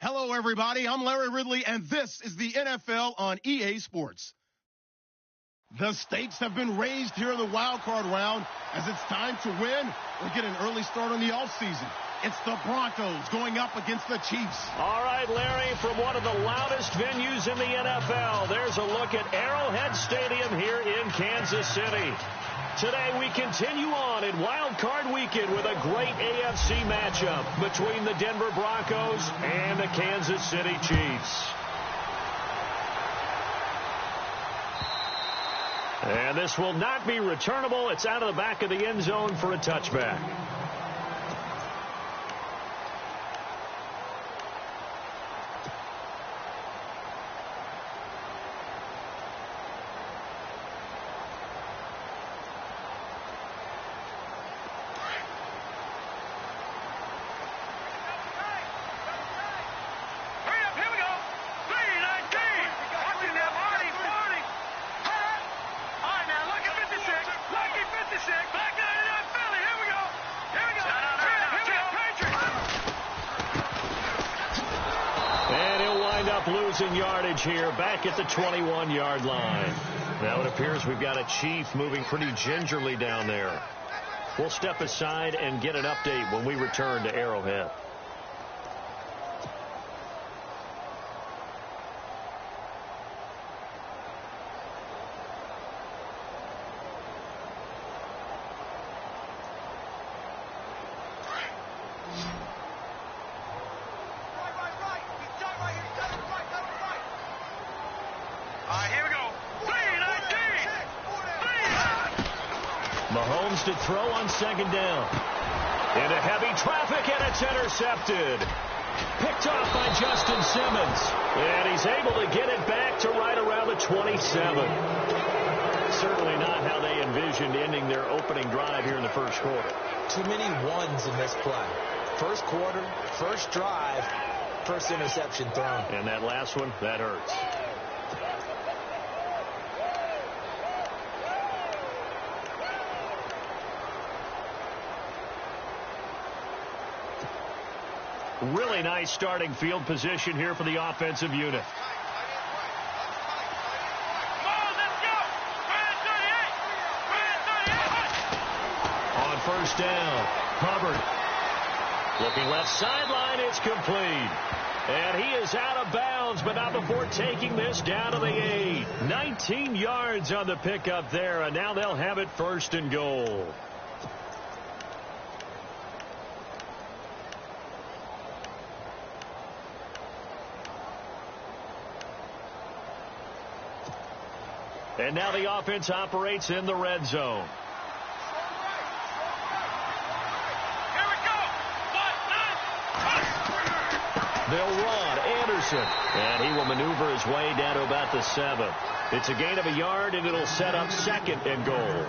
Hello, everybody. I'm Larry Ridley, and this is the NFL on EA Sports. The stakes have been raised here in the wildcard round as it's time to win or get an early start on the offseason. It's the Broncos going up against the Chiefs. All right, Larry, from one of the loudest venues in the NFL, there's a look at Arrowhead Stadium here in Kansas City. Today, we continue on in Wild Card Weekend with a great AFC matchup between the Denver Broncos and the Kansas City Chiefs. And this will not be returnable. It's out of the back of the end zone for a touchback. Losing yardage here back at the 21-yard line. Now it appears we've got a Chief moving pretty gingerly down there. We'll step aside and get an update when we return to Arrowhead. Mahomes to throw on second down. Into heavy traffic, and it's intercepted. Picked off by Justin Simmons. And he's able to get it back to right around the 27. Certainly not how they envisioned ending their opening drive here in the first quarter. Too many ones in this play. First quarter, first drive, first interception thrown. And that last one, that hurts. Really nice starting field position here for the offensive unit. On first down, Hubbard. Looking left sideline, it's complete. And he is out of bounds, but not before taking this down to the 8. 19 yards on the pickup there, and now they'll have it first and goal. And now the offense operates in the red zone. Here we go. They'll run Anderson. And he will maneuver his way down to about the 7. It's a gain of a yard, and it'll set up second and goal.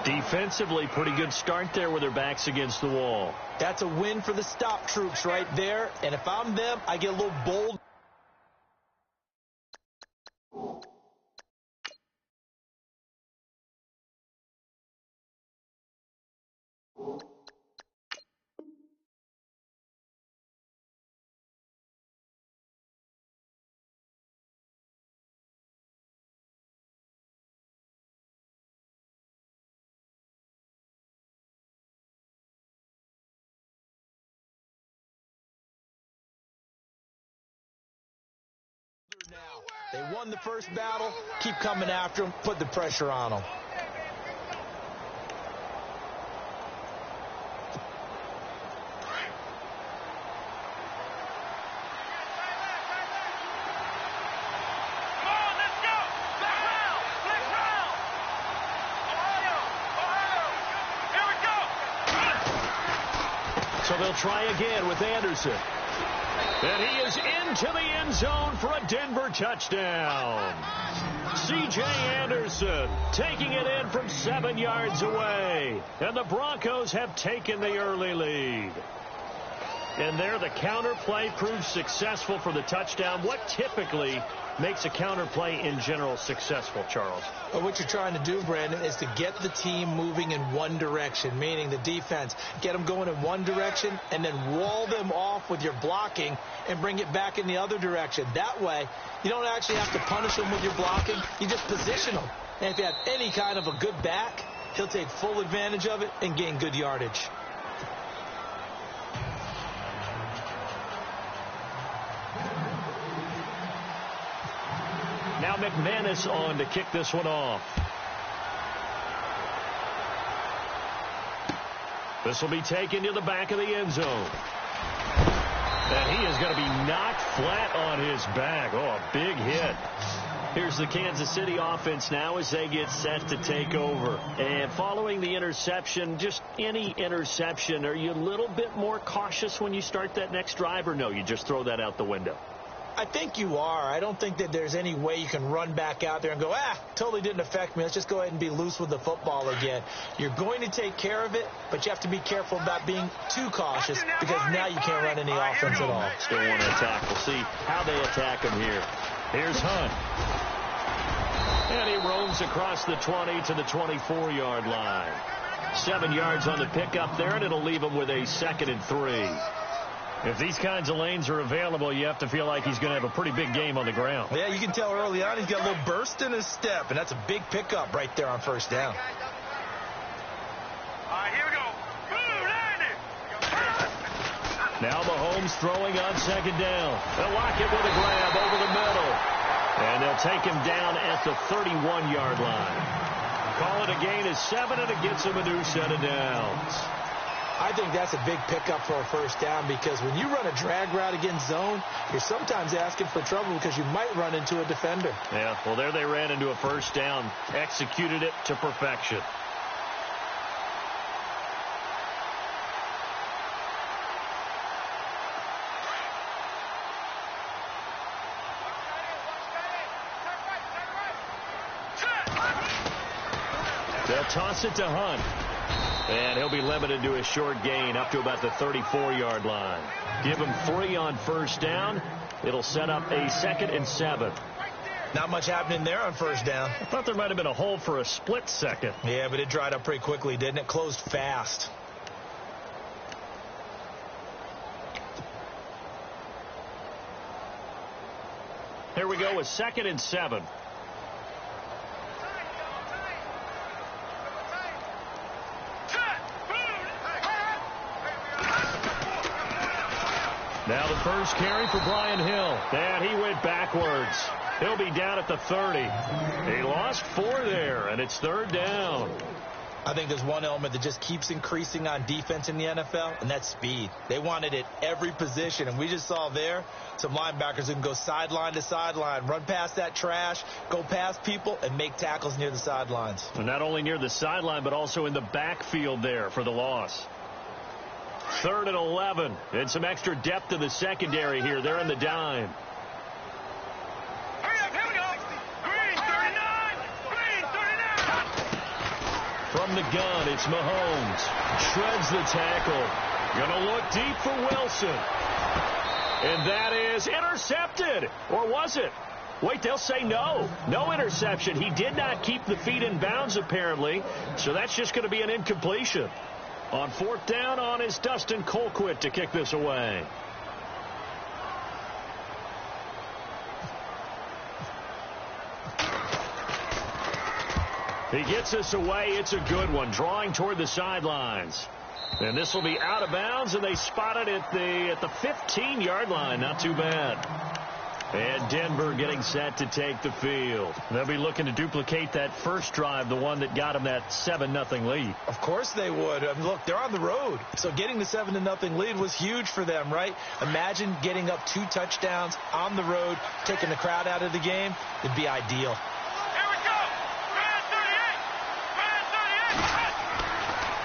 Defensively, pretty good start there with their backs against the wall. That's a win for the stop troops right there. And if I'm them, I get a little bold. Now, they won the first battle. Keep coming after them. Put the pressure on them. So they'll try again with Anderson. And he is into the end zone for a Denver touchdown. C.J. Anderson taking it in from 7 yards away. And the Broncos have taken the early lead. And there the counter play proves successful for the touchdown. What typically makes a counter play in general successful, Charles? Well, what you're trying to do, Brandon, is to get the team moving in one direction, meaning the defense. Get them going in one direction and then wall them off with your blocking and bring it back in the other direction. That way, you don't actually have to punish them with your blocking. You just position them. And if you have any kind of a good back, he'll take full advantage of it and gain good yardage. Now McManus on to kick this one off. This will be taken to the back of the end zone. And he is going to be knocked flat on his back. Oh, a big hit. Here's the Kansas City offense now as they get set to take over. And following the interception, just any interception, are you a little bit more cautious when you start that next drive, or no, you just throw that out the window? I think you are. I don't think that there's any way you can run back out there and go, totally didn't affect me. Let's just go ahead and be loose with the football again. You're going to take care of it, but you have to be careful about being too cautious because now you can't run any offense at all. Still want to attack. We'll see how they attack him here. Here's Hunt. And he roams across the 20 to the 24-yard line. 7 yards on the pickup there, and it'll leave him with a 2nd and 3. If these kinds of lanes are available, you have to feel like he's going to have a pretty big game on the ground. Yeah, you can tell early on he's got a little burst in his step, and that's a big pickup right there on first down. All right, here we go. Now Mahomes throwing on 2nd down. They'll lock it with a grab over the middle. And they'll take him down at the 31-yard line. Call it a gain of 7, and it gets him a new set of downs. I think that's a big pickup for a first down because when you run a drag route against zone, you're sometimes asking for trouble because you might run into a defender. Yeah, well, there they ran into a first down, executed it to perfection. They'll toss it to Hunt. And he'll be limited to a short gain up to about the 34-yard line. Give him 3 on first down. It'll set up a 2nd and 7. Not much happening there on first down. I thought there might have been a hole for a split second. Yeah, but it dried up pretty quickly, didn't it? Closed fast. Here we go with 2nd and 7. Now the first carry for Brian Hill. And he went backwards. He'll be down at the 30. He lost 4 there, and it's 3rd down. I think there's one element that just keeps increasing on defense in the NFL, and that's speed. They want it at every position, and we just saw there some linebackers who can go sideline to sideline, run past that trash, go past people, and make tackles near the sidelines. And not only near the sideline, but also in the backfield there for the loss. 3rd and 11, and some extra depth in the secondary here. They're in the dime. Hurry up, here we go. Green 39. Green 39. From the gun, it's Mahomes. Shreds the tackle. Gonna look deep for Wilson. And that is intercepted. Or was it? Wait, they'll say no. No interception. He did not keep the feet in bounds, apparently. So that's just going to be an incompletion. On 4th down on is Dustin Colquitt to kick this away. He gets this away. It's a good one. Drawing toward the sidelines. And this will be out of bounds, and they spot it at the 15-yard line. Not too bad. And Denver getting set to take the field. They'll be looking to duplicate that first drive, the one that got them that 7-0 lead. Of course they would. Look, they're on the road. So getting the 7-0 lead was huge for them, right? Imagine getting up 2 touchdowns on the road, taking the crowd out of the game. It'd be ideal. Here we go. Red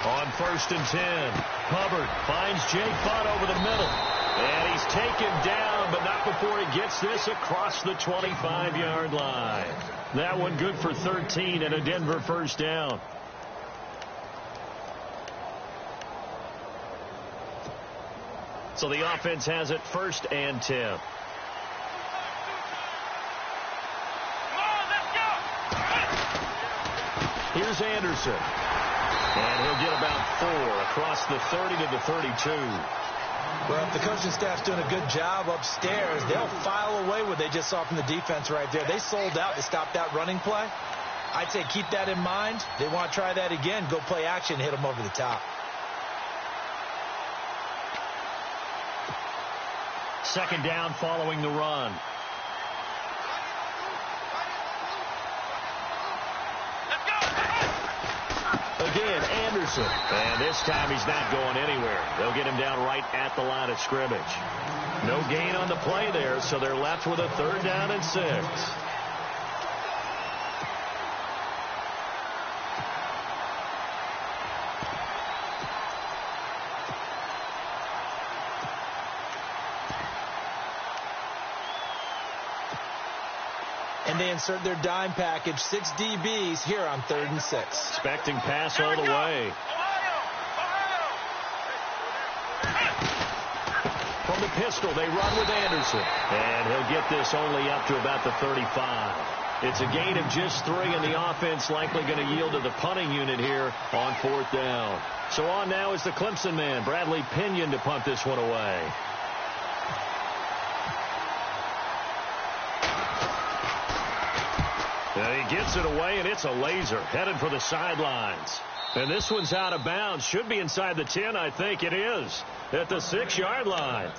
38. On 1st and 10, Hubbard finds Jake Butt over the middle. And he's taken down, but not before he gets this across the 25-yard line. That one good for 13 and a Denver first down. So the offense has it 1st and 10. Here's Anderson. And he'll get about 4 across the 30 to the 32. Well, if the coaching staff's doing a good job upstairs, they'll file away what they just saw from the defense right there. They sold out to stop that running play. I'd say keep that in mind. They want to try that again. Go play action, hit them over the top. Second down following the run. Again, Anderson. And this time he's not going anywhere. They'll get him down right at the line of scrimmage. No gain on the play there, so they're left with a 3rd down and 6. And they insert their dime package, 6 DBs here on 3rd and 6. Expecting pass all the way. From the pistol, they run with Anderson. And he'll get this only up to about the 35. It's a gain of just 3, and the offense likely going to yield to the punting unit here on 4th down. So on now is the Clemson man, Bradley Pinion, to punt this one away. And he gets it away, and it's a laser headed for the sidelines. And this one's out of bounds. Should be inside the 10, I think it is, at the 6-yard line.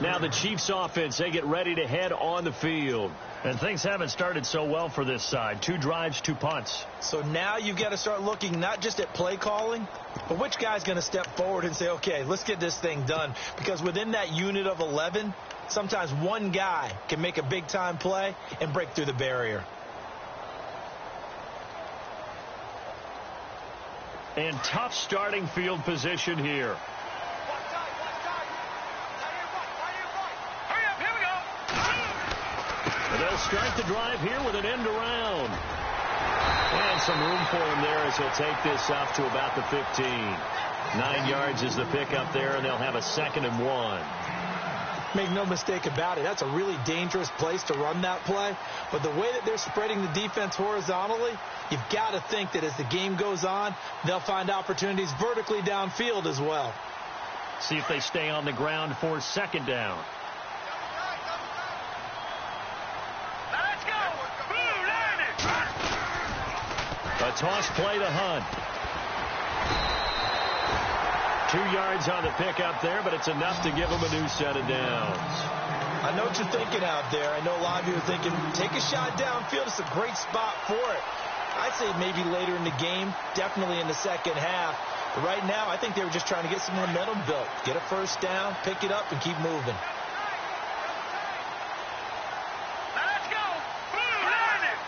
Now the Chiefs offense, they get ready to head on the field. And things haven't started so well for this side. 2 drives, 2 punts. So now you've got to start looking not just at play calling, but which guy's going to step forward and say, okay, let's get this thing done. Because within that unit of 11, sometimes one guy can make a big-time play and break through the barrier. And tough starting field position here. They'll start the drive here with an end around. And some room for him there as he'll take this up to about the 15. 9 yards is the pickup there, and they'll have a 2nd and 1. Make no mistake about it, that's a really dangerous place to run that play. But the way that they're spreading the defense horizontally, you've got to think that as the game goes on, they'll find opportunities vertically downfield as well. See if they stay on the ground for 2nd down. Let's go! Blue line it! A toss play to Hunt. 2 yards on the pickup there, but it's enough to give him a new set of downs. I know what you're thinking out there. I know a lot of you are thinking, take a shot downfield. It's a great spot for it. I'd say maybe later in the game, definitely in the second half. But right now, I think they were just trying to get some momentum built. Get a 1st down, pick it up, and keep moving. Let's go! Blue line it!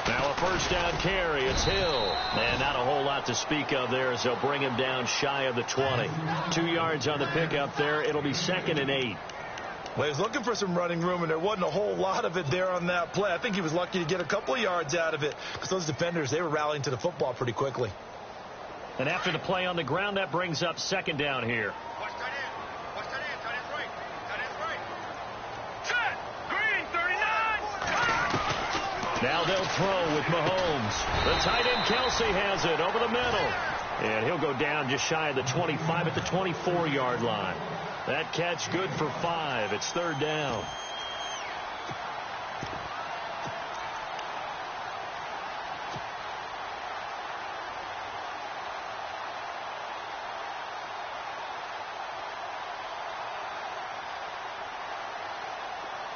Now a 1st down carry. It's Hill. And not a whole lot to speak of there as they'll bring him down shy of the 20. 2 yards on the pickup there. It'll be 2nd and 8. Well, he was looking for some running room, and there wasn't a whole lot of it there on that play. I think he was lucky to get a couple of yards out of it because those defenders, they were rallying to the football pretty quickly. And after the play on the ground, that brings up 2nd down here. Watch tight end. Watch tight end. Tight end's right. Tight end's right. Set! Green, 39! Now they'll throw with Mahomes. The tight end Kelsey has it over the middle. And he'll go down just shy of the 25 at the 24-yard line. That catch good for 5. It's 3rd down.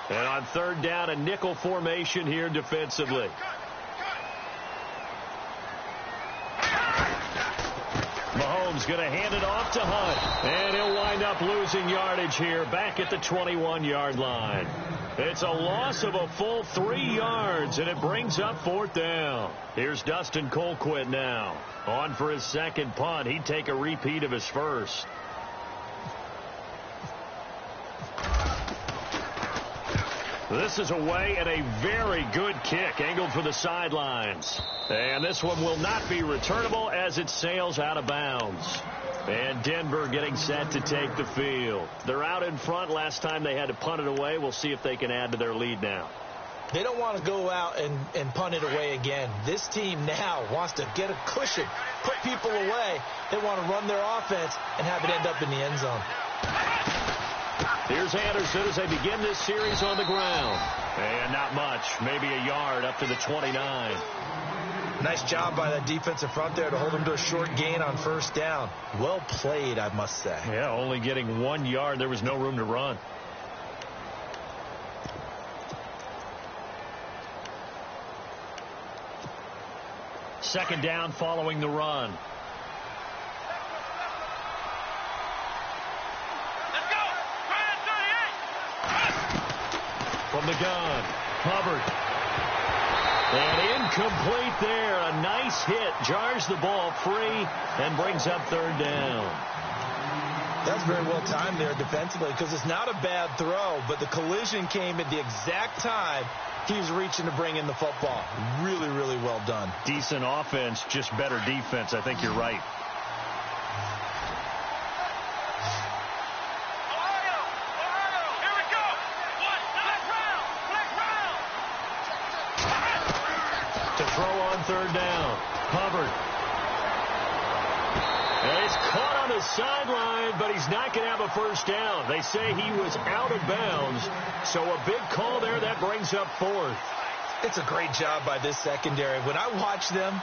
And on 3rd down, a nickel formation here defensively. Mahomes going to hand it off to Hunt. And he'll wind up losing yardage here back at the 21-yard line. It's a loss of a full 3 yards, and it brings up 4th down. Here's Dustin Colquitt now. On for his 2nd punt. He'd take a repeat of his 1st. This is away and a very good kick angled for the sidelines. And this one will not be returnable as it sails out of bounds. And Denver getting set to take the field. They're out in front. Last time they had to punt it away. We'll see if they can add to their lead now. They don't want to go out and punt it away again. This team now wants to get a cushion, put people away. They want to run their offense and have it end up in the end zone. Here's Anderson as they begin this series on the ground. And not much, maybe a yard up to the 29. Nice job by that defensive front there to hold them to a short gain on first down. Well played, I must say. Yeah, only getting 1 yard. There was no room to run. Second down following the run. Let's go. From the gun, Hubbard. And incomplete there. A nice hit. Jars the ball free and brings up third down. That's very well timed there defensively because it's not a bad throw, but the collision came at the exact time he was reaching to bring in the football. Really, really well done. Decent offense, just better defense. I think you're right. Here we go. Black round. To throw on third down. Hubbard. And he's caught on the sideline, but he's not going to have a first down. They say he was out of bounds, so a big call there. That brings up fourth. It's a great job by this secondary. When I watch them,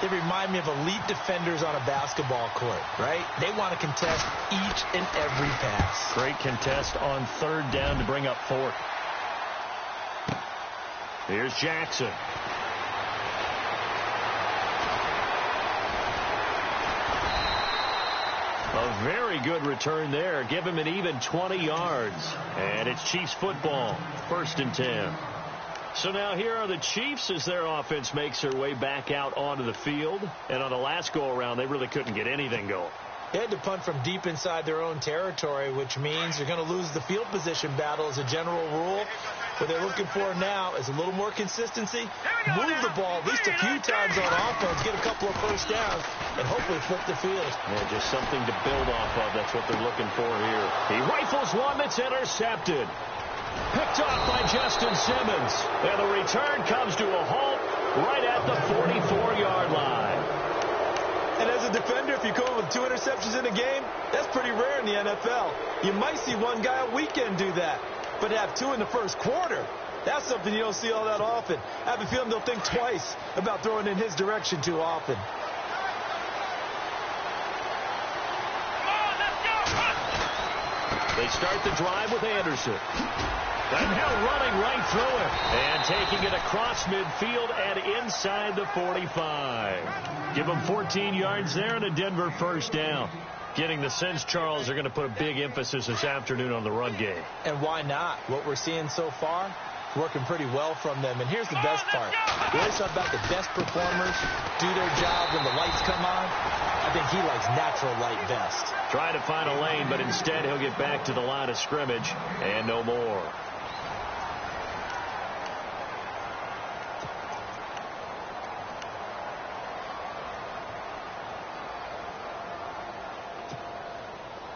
they remind me of elite defenders on a basketball court, right? They want to contest each and every pass. Great contest on third down to bring up fourth. Here's Jackson. A very good return there. Give him an even 20 yards. And it's Chiefs football. 1st and 10. So now here are the Chiefs as their offense makes their way back out onto the field. And on the last go-around, they really couldn't get anything going. They had to punt from deep inside their own territory, which means you're going to lose the field position battle as a general rule. What they're looking for now is a little more consistency. Move the ball at least a few times on offense, get a couple of first downs, and hopefully flip the field. Yeah, just something to build off of. That's what they're looking for here. He rifles one that's intercepted. Picked off by Justin Simmons. And the return comes to a halt right at the 44-yard line. And as a defender, if you come up with 2 interceptions in a game, that's pretty rare in the NFL. You might see one guy a weekend do that. But to have 2 in the first quarter, that's something you don't see all that often. I have a feeling they'll think twice about throwing in his direction too often. They start the drive with Anderson. And now running right through it. And taking it across midfield and inside the 45. Give them 14 yards there and a Denver first down. Getting the sense, Charles, they're going to put a big emphasis this afternoon on the run game. And why not? What we're seeing so far, working pretty well from them. And here's the best part. We always talk about the best performers do their job when the lights come on. I think he likes natural light best. Try to find a lane, but instead he'll get back to the line of scrimmage and no more.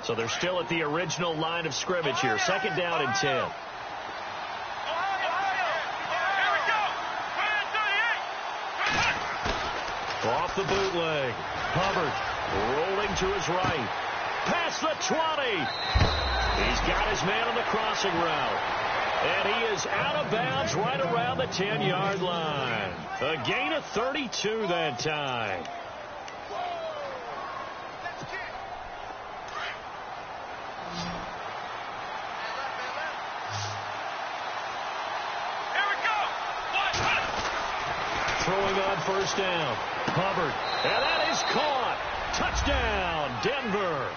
So they're still at the original line of scrimmage here. 2nd down and 10. Off the bootleg. Hubbard rolling to his right. Past the 20. He's got his man on the crossing route. And he is out of bounds right around the 10-yard line. A gain of 32 that time. Throwing on first down. Hubbard. And that is caught. Touchdown, Denver.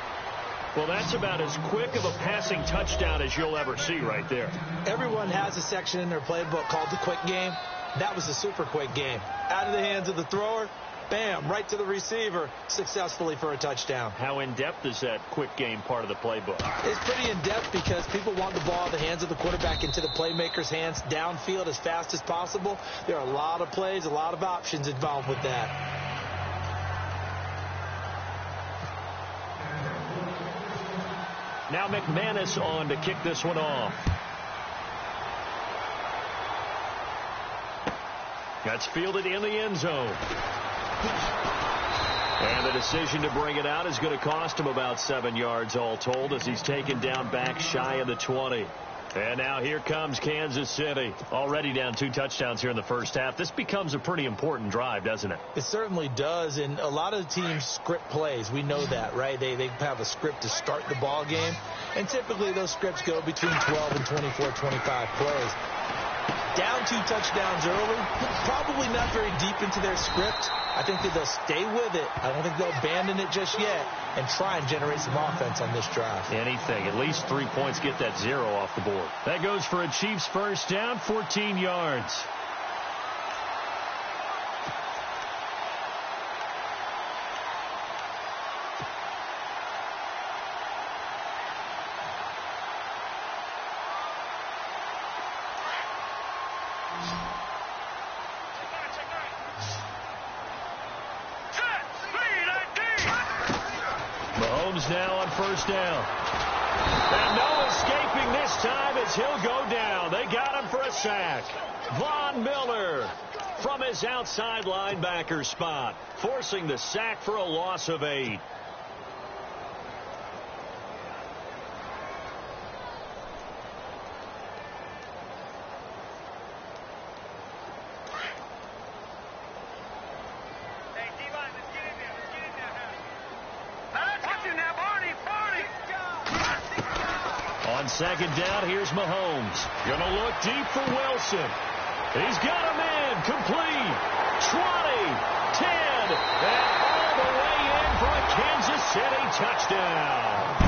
Well, that's about as quick of a passing touchdown as you'll ever see right there. Everyone has a section in their playbook called the quick game. That was a super quick game. Out of the hands of the thrower, bam, right to the receiver, successfully for a touchdown. How in-depth is that quick game part of the playbook? It's pretty in-depth because people want the ball in the hands of the quarterback into the playmaker's hands downfield as fast as possible. There are a lot of plays, a lot of options involved with that. Now McManus on to kick this one off. That's fielded in the end zone. And the decision to bring it out is going to cost him about 7 yards all told as he's taken down back shy of the 20. And now here comes Kansas City. Already down 2 touchdowns here in the first half. This becomes a pretty important drive, doesn't it? It certainly does, and a lot of the teams script plays. We know that, right? They have a script to start the ball game, and typically those scripts go between 12 and 24, 25 plays. Down 2 touchdowns early, probably not very deep into their script. I think that they'll stay with it. I don't think they'll abandon it just yet and try and generate some offense on this drive. Anything. At least 3 points, get that 0 off the board. That goes for a Chiefs first down, 14 yards. Now on first down. And no escaping this time as he'll go down. They got him for a sack. Von Miller from his outside linebacker spot, forcing the sack for a loss of 8. On second down, here's Mahomes. Going to look deep for Wilson. He's got him in. Complete. 20, 10, and all the way in for a Kansas City touchdown.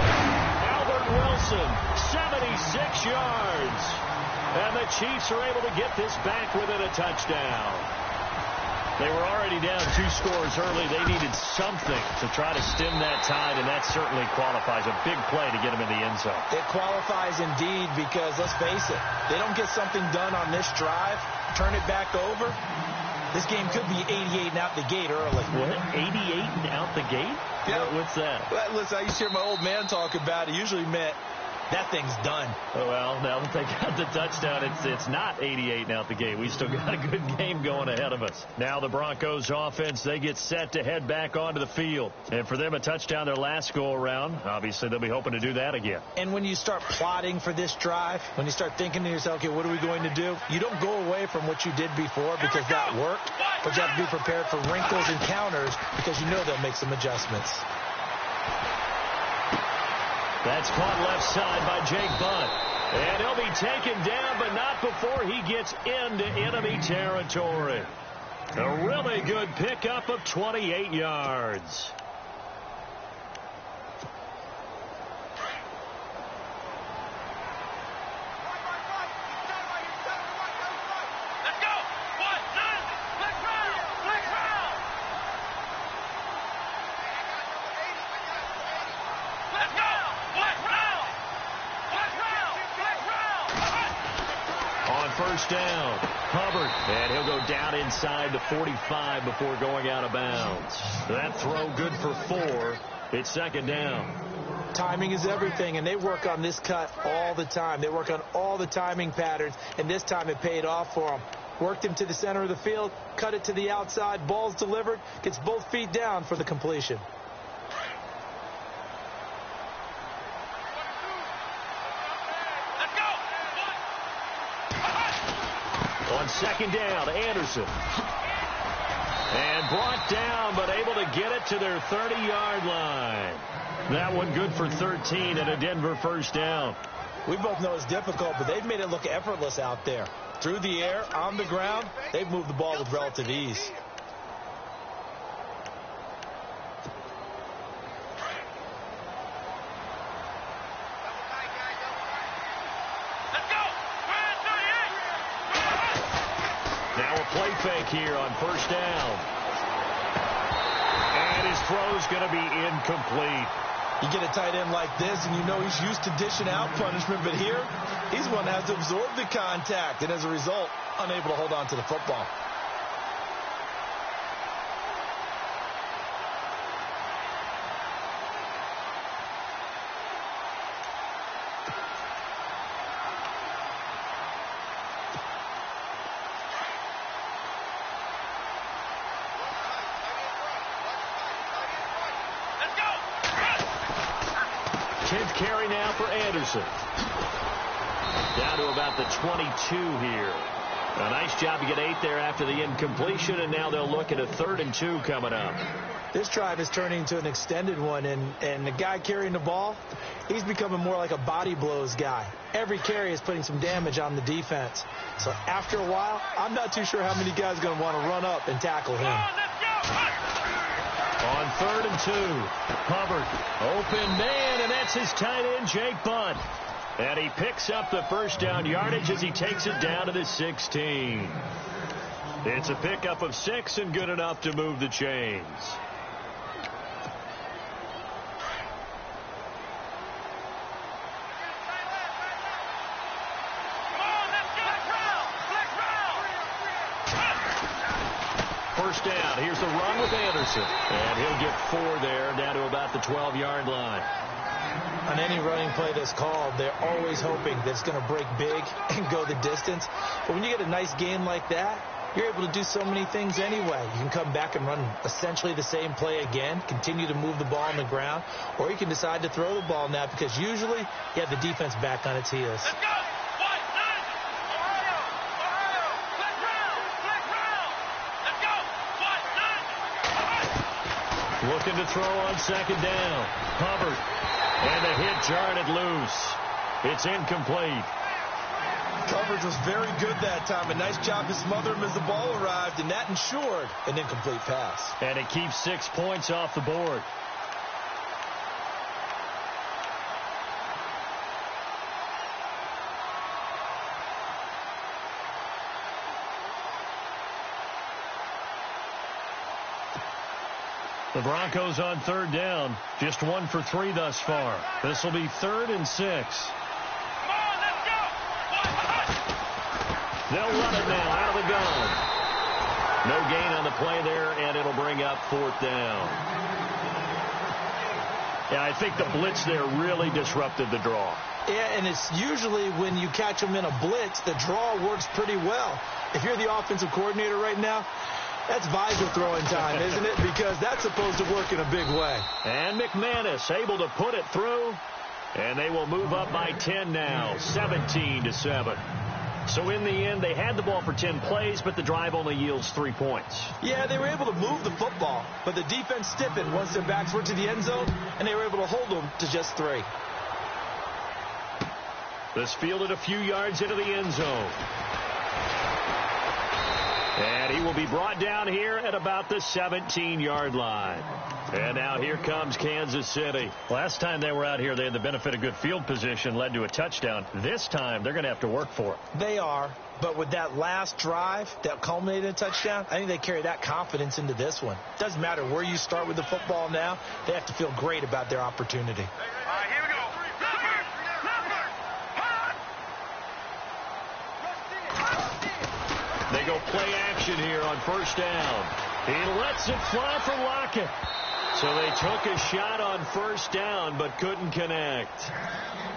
Albert Wilson, 76 yards. And the Chiefs are able to get this back within a touchdown. They were already down 2 scores early. They needed something to try to stem that tide, and that certainly qualifies. A big play to get them in the end zone. It qualifies indeed because, let's face it, they don't get something done on this drive, turn it back over, this game could be 88 and out the gate early. What? 88 and out the gate? Yeah. What's that? Well, listen, I used to hear my old man talk about it. Usually meant that thing's done. Well, now that they got the touchdown, it's not 88 out the gate. We still got a good game going ahead of us. Now the Broncos offense, they get set to head back onto the field. And for them, a touchdown their last go-around. Obviously, they'll be hoping to do that again. And when you start plotting for this drive, when you start thinking to yourself, okay, what are we going to do? You don't go away from what you did before because that worked. But you have to be prepared for wrinkles and counters because you know they'll make some adjustments. That's caught left side by Jake Butt. And he'll be taken down, but not before he gets into enemy territory. A really good pickup of 28 yards. First down, Hubbard, and he'll go down inside the 45 before going out of bounds. That throw good for 4. It's second down. Timing is everything, and they work on this cut all the time. They work on all the timing patterns, and this time it paid off for them. Worked him to the center of the field, cut it to the outside, ball's delivered, gets both feet down for the completion. On second down, Anderson. And brought down, but able to get it to their 30-yard line. That one good for 13 and a Denver first down. We both know it's difficult, but they've made it look effortless out there. Through the air, on the ground, they've moved the ball with relative ease. Play fake here on first down. And his throw's going to be incomplete. You get a tight end like this, and you know he's used to dishing out punishment, but here, he's one that has to absorb the contact, and as a result, unable to hold on to the football. 10th carry now for Anderson. Down to about the 22 here. A nice job to get 8 there after the incompletion, and now they'll look at a 3rd and 2 coming up. This drive is turning into an extended one, and the guy carrying the ball, he's becoming more like a body blows guy. Every carry is putting some damage on the defense. So after a while, I'm not too sure how many guys are going to want to run up and tackle him. On 3rd and 2, Hubbard, open man, and that's his tight end, Jake Butt. And he picks up the first down yardage as he takes it down to the 16. It's a pickup of 6 and good enough to move the chains. First down. Here's the run with Anderson. And he'll get 4 there, down to about the 12-yard line. On any running play that's called, they're always hoping that it's going to break big and go the distance. But when you get a nice gain like that, you're able to do so many things anyway. You can come back and run essentially the same play again, continue to move the ball on the ground, or you can decide to throw the ball now because usually you have the defense back on its heels. Let's go! Looking to throw on 2nd down. Hubbard. And the hit jarred it loose. It's incomplete. Coverage was very good that time. A nice job to smother him as the ball arrived, and that ensured an incomplete pass. And it keeps 6 points off the board. The Broncos on 3rd down. Just 1 for 3 thus far. This will be 3rd and 6. They'll run it now out of the gun. No gain on the play there, and it'll bring up 4th down. Yeah, I think the blitz there really disrupted the draw. Yeah, and it's usually when you catch them in a blitz, the draw works pretty well. If you're the offensive coordinator right now, that's visor throwing time, isn't it? Because that's supposed to work in a big way. And McManus able to put it through, and they will move up by 10 now, 17-7. So in the end, they had the ball for 10 plays, but the drive only yields 3 points. Yeah, they were able to move the football, but the defense stiffened once their backs were to the end zone, and they were able to hold them to just 3. This fielded a few yards into the end zone. And he will be brought down here at about the 17-yard line. And now here comes Kansas City. Last time they were out here, they had the benefit of good field position, led to a touchdown. This time, they're going to have to work for it. They are, but with that last drive that culminated in a touchdown, I think they carry that confidence into this one. Doesn't matter where you start with the football now, they have to feel great about their opportunity. All right, here we go. They go play action here on 1st down. He lets it fly for Lockett. So they took a shot on 1st down, but couldn't connect.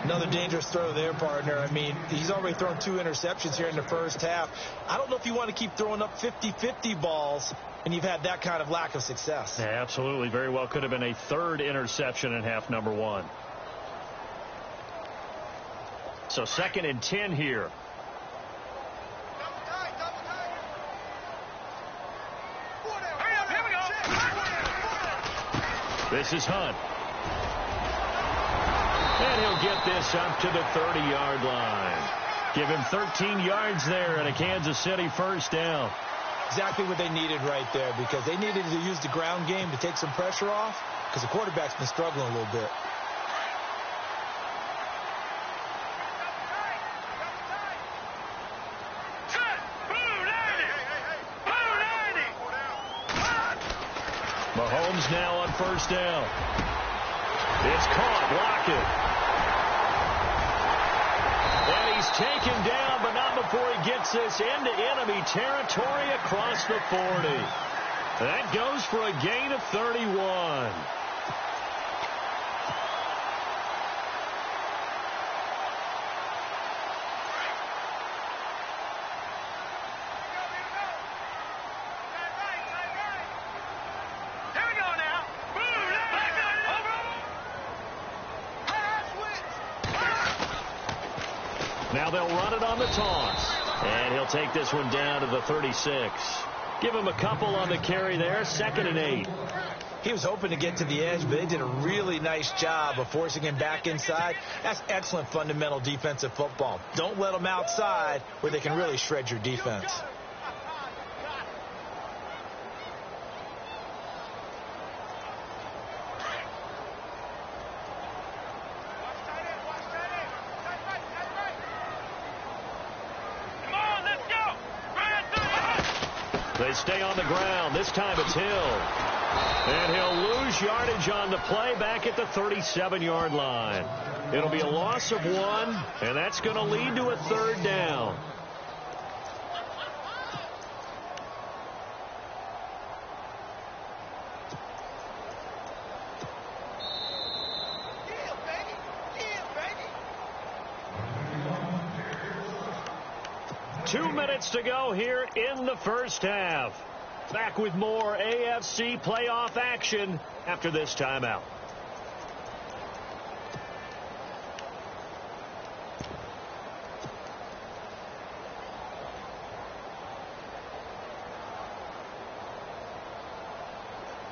Another dangerous throw there, partner. I mean, he's already thrown 2 interceptions here in the first half. I don't know if you want to keep throwing up 50-50 balls, and you've had that kind of lack of success. Yeah, absolutely. Very well could have been a 3rd interception in half number 1. So 2nd and 10 here. This is Hunt. And he'll get this up to the 30-yard line. Give him 13 yards there and a Kansas City first down. Exactly what they needed right there, because they needed to use the ground game to take some pressure off, because the quarterback's been struggling a little bit. Mahomes now on 1st down. It's caught. Lockett. And he's taken down, but not before he gets this into enemy territory across the 40. That goes for a gain of 31. Now they'll run it on the toss. And he'll take this one down to the 36. Give him a couple on the carry there. 2nd and 8. He was hoping to get to the edge, but they did a really nice job of forcing him back inside. That's excellent fundamental defensive football. Don't let them outside where they can really shred your defense. They stay on the ground. This time it's Hill. And he'll lose yardage on the play back at the 37-yard line. It'll be a loss of 1, and that's going to lead to a 3rd down. Two minutes to go here in the first half. Back with more AFC playoff action after this timeout.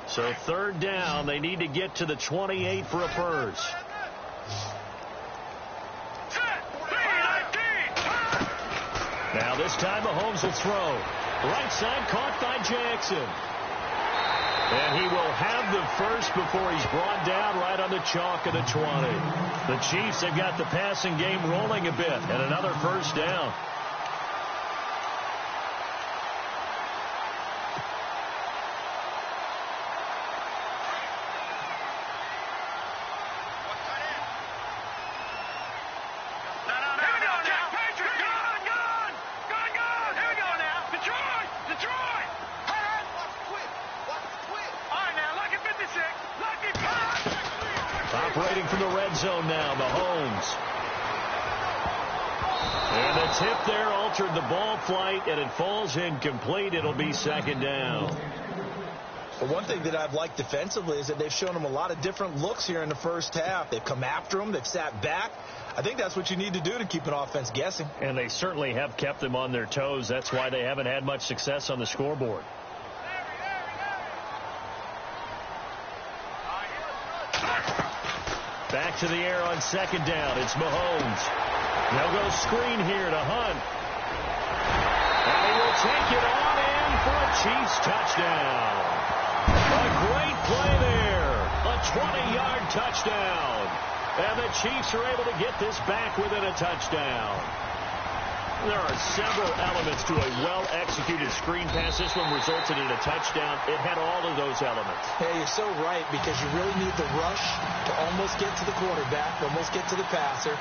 So 3rd down, they need to get to the 28 for a first. Now this time Mahomes will throw. Right side caught by Jackson. And he will have the first before he's brought down right on the chalk of the 20. The Chiefs have got the passing game rolling a bit, and another first down. Operating from the red zone now, Mahomes. And the tip there altered the ball flight, and it falls incomplete. It'll be 2nd down. Well, one thing that I've liked defensively is that they've shown him a lot of different looks here in the first half. They've come after him. They've sat back. I think that's what you need to do to keep an offense guessing. And they certainly have kept them on their toes. That's why they haven't had much success on the scoreboard. Back to the air on 2nd down. It's Mahomes. They'll go screen here to Hunt. And he will take it on in for a Chiefs touchdown. A great play there. A 20-yard touchdown. And the Chiefs are able to get this back within a touchdown. There are several elements to a well-executed screen pass. This one resulted in a touchdown. It had all of those elements. Hey, you're so right, because you really need the rush to almost get to the quarterback, almost get to the passer.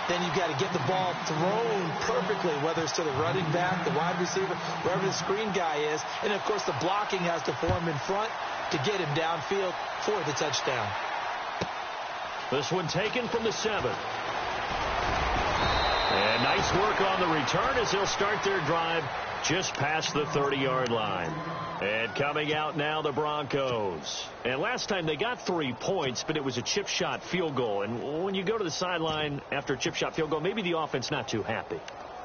Then you've got to get the ball thrown perfectly, whether it's to the running back, the wide receiver, wherever the screen guy is. And, of course, the blocking has to form in front to get him downfield for the touchdown. This one taken from the 7. And nice work on the return as they'll start their drive just past the 30-yard line. And coming out now, the Broncos. And last time they got 3 points, but it was a chip shot field goal. And when you go to the sideline after a chip shot field goal, maybe the offense not too happy.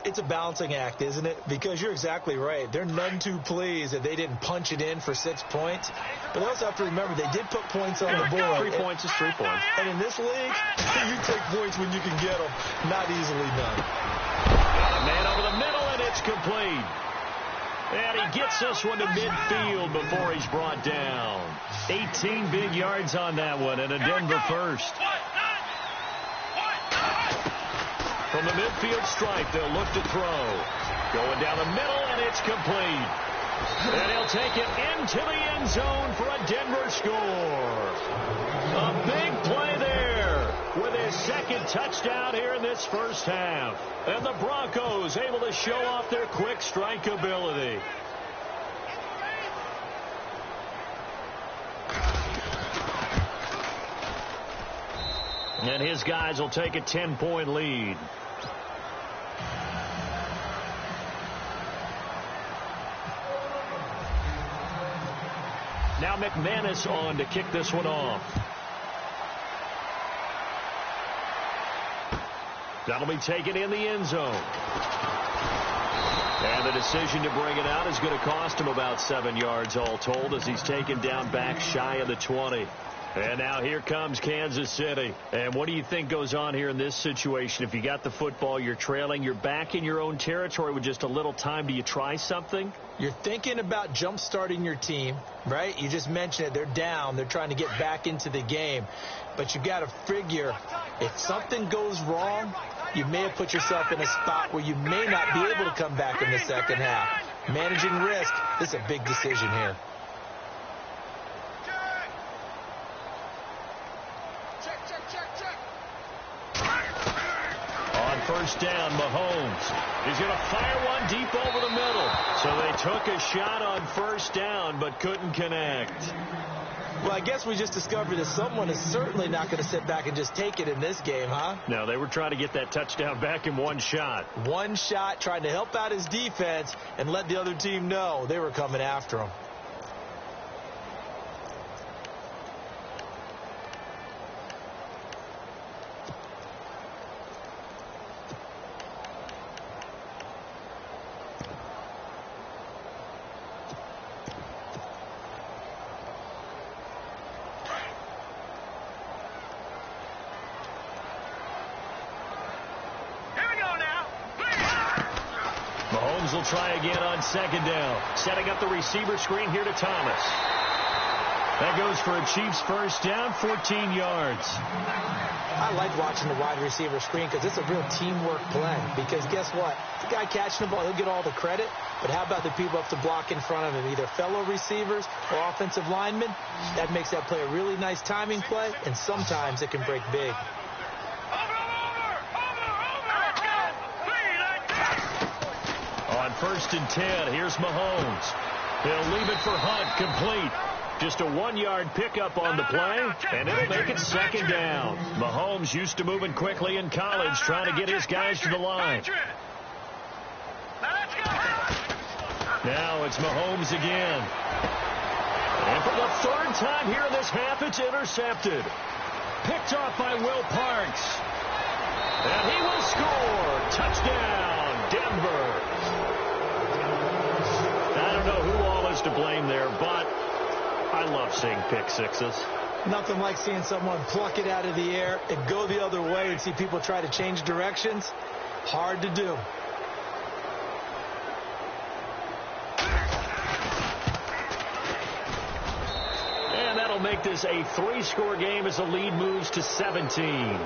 It's a balancing act, isn't it? Because you're exactly right. They're none too pleased that they didn't punch it in for 6 points. But they also have to remember they did put points on the board. 3 points is 3 points. And in this league, you take points when you can get them. Not easily done. Got a man over the middle, and it's complete. And he gets this one to midfield before he's brought down. 18 big yards on that one, and a Denver first. From the midfield stripe, they'll look to throw. Going down the middle, and it's complete. And he'll take it into the end zone for a Denver score. A big play there with his 2nd touchdown here in this first half. And the Broncos able to show off their quick strike ability. And his guys will take a 10-point lead. Now McManus on to kick this one off. That'll be taken in the end zone. And the decision to bring it out is going to cost him about 7 yards all told as he's taken down back shy of the 20. And now here comes Kansas City. And what do you think goes on here in this situation? If you got the football, you're trailing, you're back in your own territory with just a little time. Do you try something? You're thinking about jump-starting your team, right? You just mentioned it. They're down. They're trying to get back into the game. But you got to figure if something goes wrong, you may have put yourself in a spot where you may not be able to come back in the second half. Managing risk, this is a big decision here. On first down, Mahomes is going to fire one deep over the middle. So they took a shot on first down but couldn't connect. Well, I guess we just discovered that someone is certainly not going to sit back and just take it in this game, huh? No, they were trying to get that touchdown back in one shot. One shot, trying to help out his defense and let the other team know they were coming after him. Mahomes will try again on second down. Setting up the receiver screen here to Thomas. That goes for a Chiefs first down, 14 yards. I like watching the wide receiver screen because it's a real teamwork play. Because guess what? The guy catching the ball, he'll get all the credit. But how about the people up to block in front of him, either fellow receivers or offensive linemen? That makes that play a really nice timing play, and sometimes it can break big. On first and 10, here's Mahomes. He'll leave it for Hunt, complete. Just a 1-yard pickup on the play, and it'll make it second down. Mahomes used to moving quickly in college, trying to get his guys to the line. Now it's Mahomes again. And for the third time here in this half, it's intercepted. Picked off by Will Parks. And he will score. Touchdown, Denver. I don't know who all is to blame there, but I love seeing pick sixes. Nothing like seeing someone pluck it out of the air and go the other way and see people try to change directions. Hard to do. And that'll make this a 3-score game as the lead moves to 17.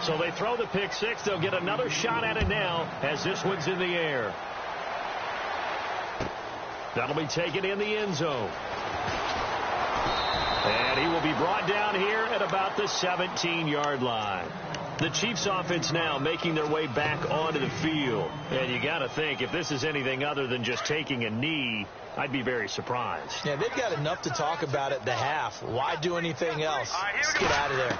So they throw the pick six. They'll get another shot at it now as this one's in the air. That'll be taken in the end zone. And he will be brought down here at about the 17-yard line. The Chiefs offense now making their way back onto the field. And you got to think, if this is anything other than just taking a knee, I'd be very surprised. Yeah, they've got enough to talk about at the half. Why do anything else? Let's get out of there.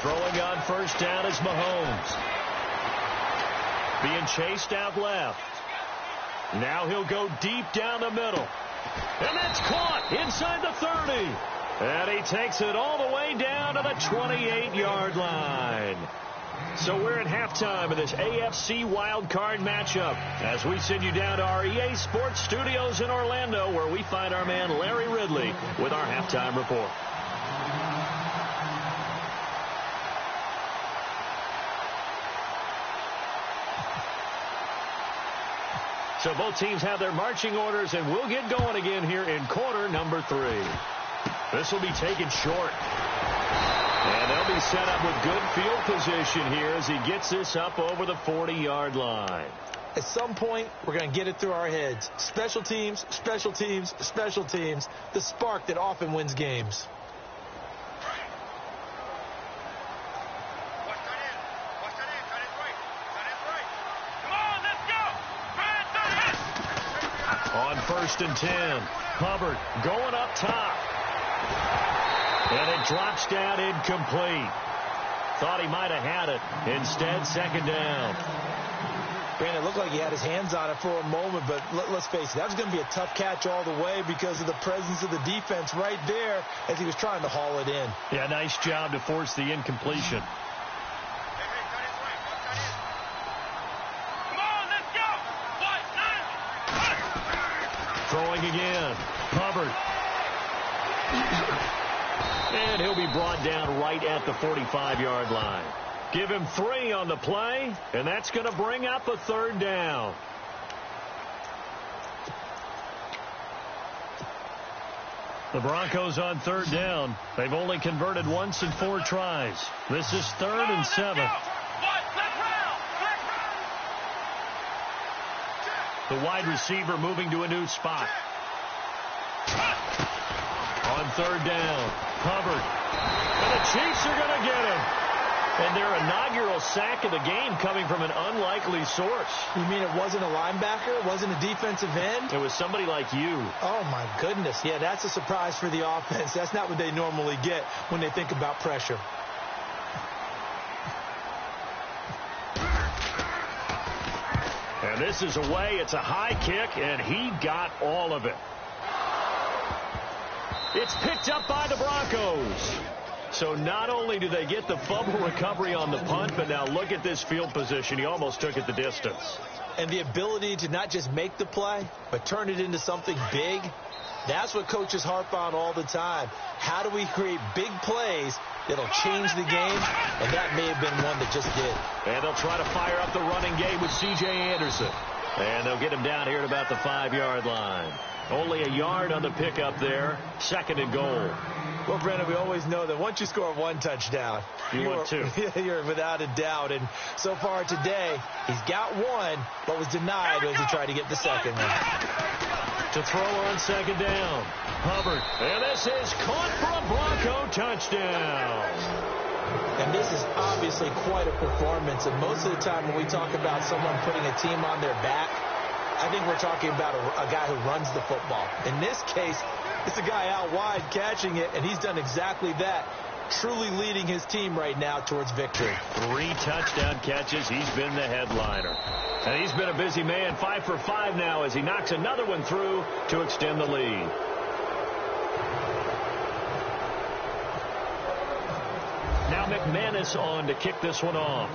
Throwing on first down is Mahomes. Being chased out left. Now he'll go deep down the middle. And that's caught inside the 30. And he takes it all the way down to the 28-yard line. So we're at halftime of this AFC wildcard matchup as we send you down to our EA Sports Studios in Orlando, where we find our man Larry Ridley with our halftime report. So both teams have their marching orders, and we'll get going again here in quarter number 3. This will be taken short. And they'll be set up with good field position here as he gets this up over the 40-yard line. At some point, we're going to get it through our heads. Special teams, special teams, special teams. The spark that often wins games. On first and 10, Hubbard going up top. And it drops down incomplete. Thought he might have had it. Instead, second down. Brandon, it looked like he had his hands on it for a moment, but let's face it, that was going to be a tough catch all the way because of the presence of the defense right there as he was trying to haul it in. Yeah, nice job to force the incompletion. Come on, let's go. Throwing again. Hubbard. And he'll be brought down right at the 45-yard line. Give him 3 on the play, and that's going to bring up a third down. The Broncos on third down. They've only converted once in 4 tries. This is 3rd and 7. The wide receiver moving to a new spot. On third down, Hubbard. And the Chiefs are going to get him. And their inaugural sack of the game coming from an unlikely source. You mean it wasn't a linebacker? It wasn't a defensive end? It was somebody like you. Oh, my goodness. Yeah, that's a surprise for the offense. That's not what they normally get when they think about pressure. And this is away. It's a high kick, and he got all of it. It's picked up by the Broncos. So not only do they get the fumble recovery on the punt, but now look at this field position. He almost took it the distance. And the ability to not just make the play, but turn it into something big, that's what coaches harp on all the time. How do we create big plays that'll change the game? And that may have been one that just did. And they'll try to fire up the running game with C.J. Anderson. And they'll get him down here at about the 5-yard line. Only a yard on the pickup there. 2nd and goal. Well, Brennan, we always know that once you score 1 touchdown, want 2. You're without a doubt. And so far today, he's got 1, but was denied as he tried to get the second one. To throw on 2nd down. Hubbard. And this is caught for a Bronco touchdown. And this is obviously quite a performance. And most of the time when we talk about someone putting a team on their back, I think we're talking about a guy who runs the football. In this case, it's a guy out wide catching it, and he's done exactly that, truly leading his team right now towards victory. 3 touchdown catches. He's been the headliner. And he's been a busy man. 5 for 5 now as he knocks another one through to extend the lead. Now McManus on to kick this one off.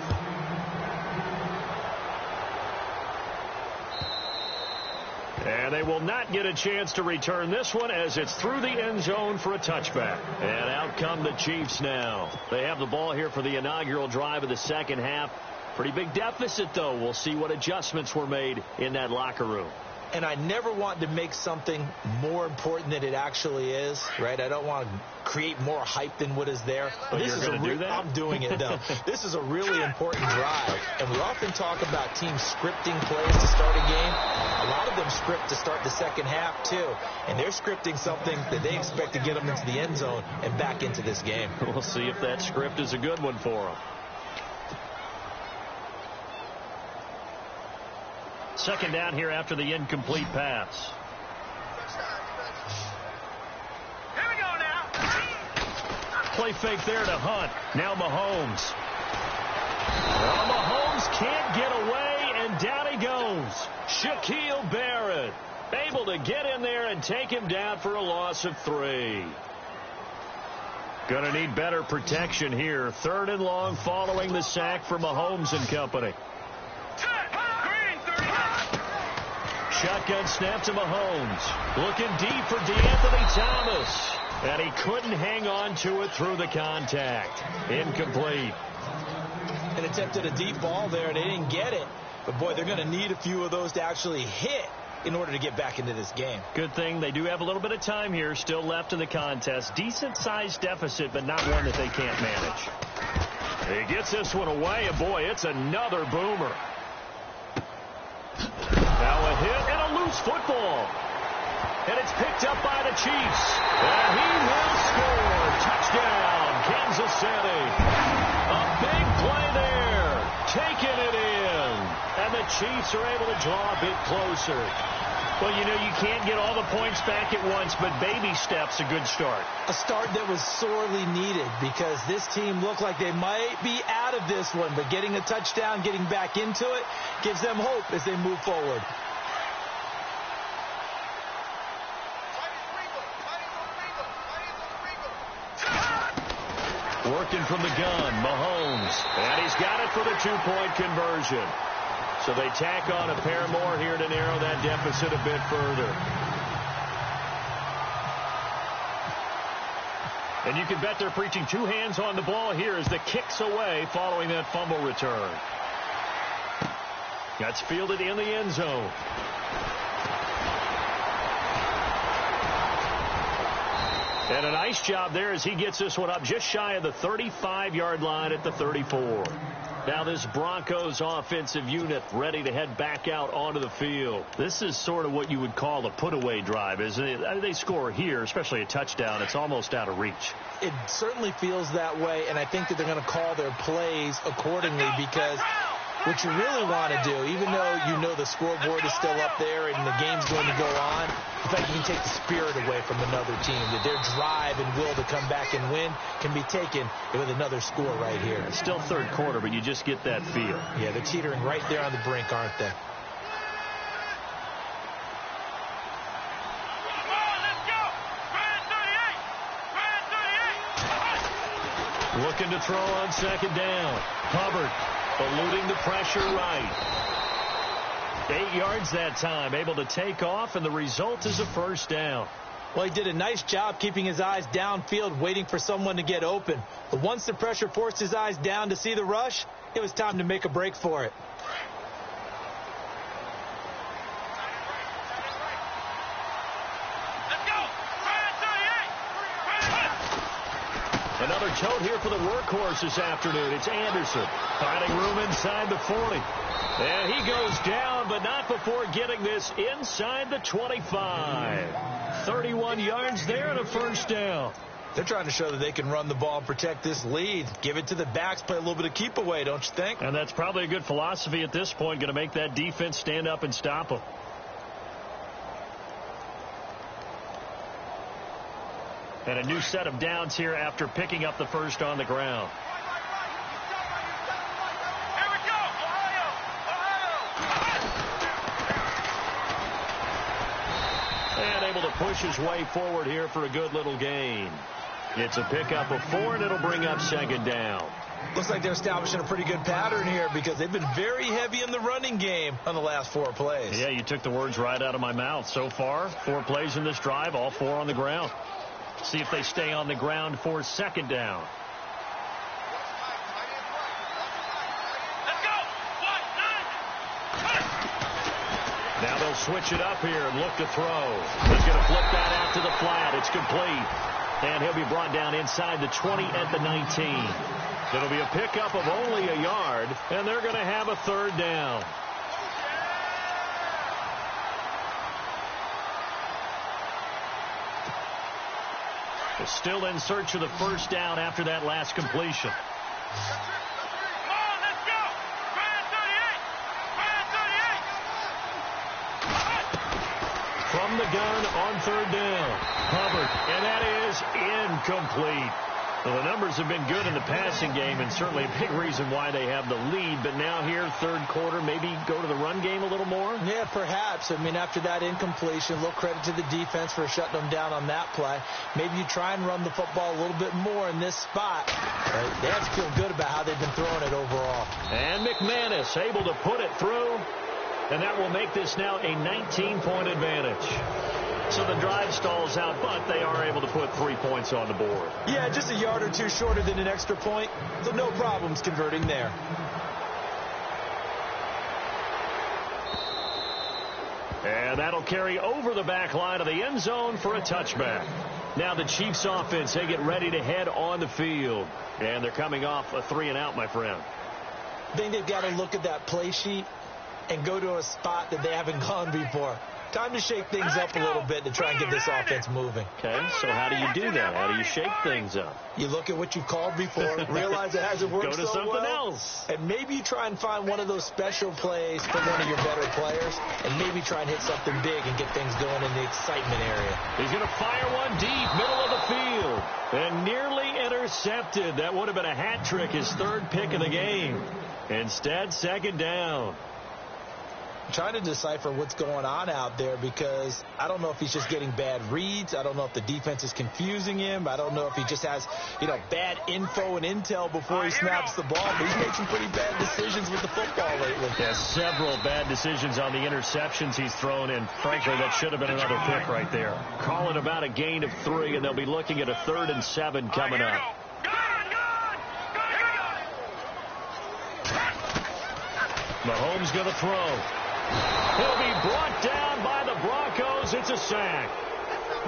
And they will not get a chance to return this one as it's through the end zone for a touchback. And out come the Chiefs now. They have the ball here for the inaugural drive of the second half. Pretty big deficit, though. We'll see what adjustments were made in that locker room. And I never want to make something more important than it actually is, right? I don't want to create more hype than what is there. But you're going to do that? I'm doing it, though. This is a really important drive. And we often talk about teams scripting plays to start a game. A lot of them script to start the second half, too. And they're scripting something that they expect to get them into the end zone and back into this game. We'll see if that script is a good one for them. Second down here after the incomplete pass. Here we go now. Play fake there to Hunt. Now Mahomes. Well, Mahomes can't get away, and down he goes. Shaquille Barrett able to get in there and take him down for a loss of 3. Gonna need better protection here. 3rd and long following the sack for Mahomes and company. Shotgun snap to Mahomes. Looking deep for DeAnthony Thomas. And he couldn't hang on to it through the contact. Incomplete. And attempted a deep ball there. They didn't get it. But, boy, they're going to need a few of those to actually hit in order to get back into this game. Good thing they do have a little bit of time here still left in the contest. Decent-sized deficit, but not one that they can't manage. He gets this one away, and, boy, it's another boomer. Now a hit and a loose football. And it's picked up by the Chiefs. And he will score. Touchdown, Kansas City. A big play there. Taking it in. And the Chiefs are able to draw a bit closer. Well, you know, you can't get all the points back at once, but baby steps, a good start. A start that was sorely needed because this team looked like they might be out of this one, but getting a touchdown, getting back into it, gives them hope as they move forward. Working from the gun, Mahomes, and he's got it for the two-point conversion. So they tack on a pair more here to narrow that deficit a bit further. And you can bet they're preaching two hands on the ball here as the kick's away following that fumble return. That's fielded in the end zone. And a nice job there as he gets this one up just shy of the 35-yard line at the 34. Now this Broncos offensive unit ready to head back out onto the field. This is sort of what you would call a put-away drive, isn't it? They score here, especially a touchdown. It's almost out of reach. It certainly feels that way, and I think that they're going to call their plays accordingly because what you really want to do, even though you know the scoreboard is still up there and the game's going to go on, in fact, you can take the spirit away from another team, that their drive and will to come back and win can be taken with another score right here. It's still third quarter, but you just get that feel. Yeah, they're teetering right there on the brink, aren't they? Looking to throw on second down. Hubbard eluding the pressure right. 8 yards that time, able to take off, and the result is a first down. Well, he did a nice job keeping his eyes downfield, waiting for someone to get open. But once the pressure forced his eyes down to see the rush, it was time to make a break for it. Another tote here for the workhorse this afternoon. It's Anderson finding room inside the 40. And he goes down, but not before getting this inside the 25. 31 yards there and a first down. They're trying to show that they can run the ball and protect this lead. Give it to the backs, play a little bit of keep away, don't you think? And that's probably a good philosophy at this point, going to make that defense stand up and stop them. And a new set of downs here after picking up the first on the ground. Here we go, Ohio! And able to push his way forward here for a good little gain. It's a pickup of 4, and it'll bring up second down. Looks like they're establishing a pretty good pattern here because they've been very heavy in the running game on the last 4 plays. Yeah, you took the words right out of my mouth. So far, 4 plays in this drive, all 4 on the ground. See if they stay on the ground for second down. Let's go! Now they'll switch it up here and look to throw. He's going to flip that out to the flat. It's complete. And he'll be brought down inside the 20 at the 19. It'll be a pickup of only a yard, and they're going to have a third down. They're still in search of the first down after that last completion. Come on, let's go! Brand 38! From the gun on third down. Hubbard, and that is incomplete. Well, the numbers have been good in the passing game, and certainly a big reason why they have the lead. But now here, third quarter, maybe go to the run game a little more? Yeah, perhaps. I mean, after that incompletion, a little credit to the defense for shutting them down on that play. Maybe you try and run the football a little bit more in this spot. But they have to feel good about how they've been throwing it overall. And McManus able to put it through, and that will make this now a 19-point advantage. So the drive stalls out, but they are able to put 3 points on the board. Yeah, just a yard or two shorter than an extra point, so no problems converting there. And that'll carry over the back line of the end zone for a touchback. Now the Chiefs offense, they get ready to head on the field. And they're coming off a 3-and-out, my friend. I think they've got to look at that play sheet and go to a spot that they haven't gone before. Time to shake things up a little bit to try and get this offense moving. Okay, so how do you do that? How do you shake things up? You look at what you've called before, realize it hasn't worked Go to so something well, else. and maybe you try and find one of those special plays for one of your better players, and maybe try and hit something big and get things going in the excitement area. He's going to fire one deep, middle of the field, and nearly intercepted. That would have been a hat trick, his third pick of the game. Instead, second down. I'm trying to decipher what's going on out there because I don't know if he's just getting bad reads. I don't know if the defense is confusing him. I don't know if he just has, bad info and intel before he snaps the ball. But he's made some pretty bad decisions with the football lately. Yeah, several bad decisions on the interceptions he's thrown in. Frankly, that should have been another pick right there. Call it about a gain of 3, and they'll be looking at a 3rd and 7 coming up. Mahomes going to throw. He'll be brought down by the Broncos. It's a sack.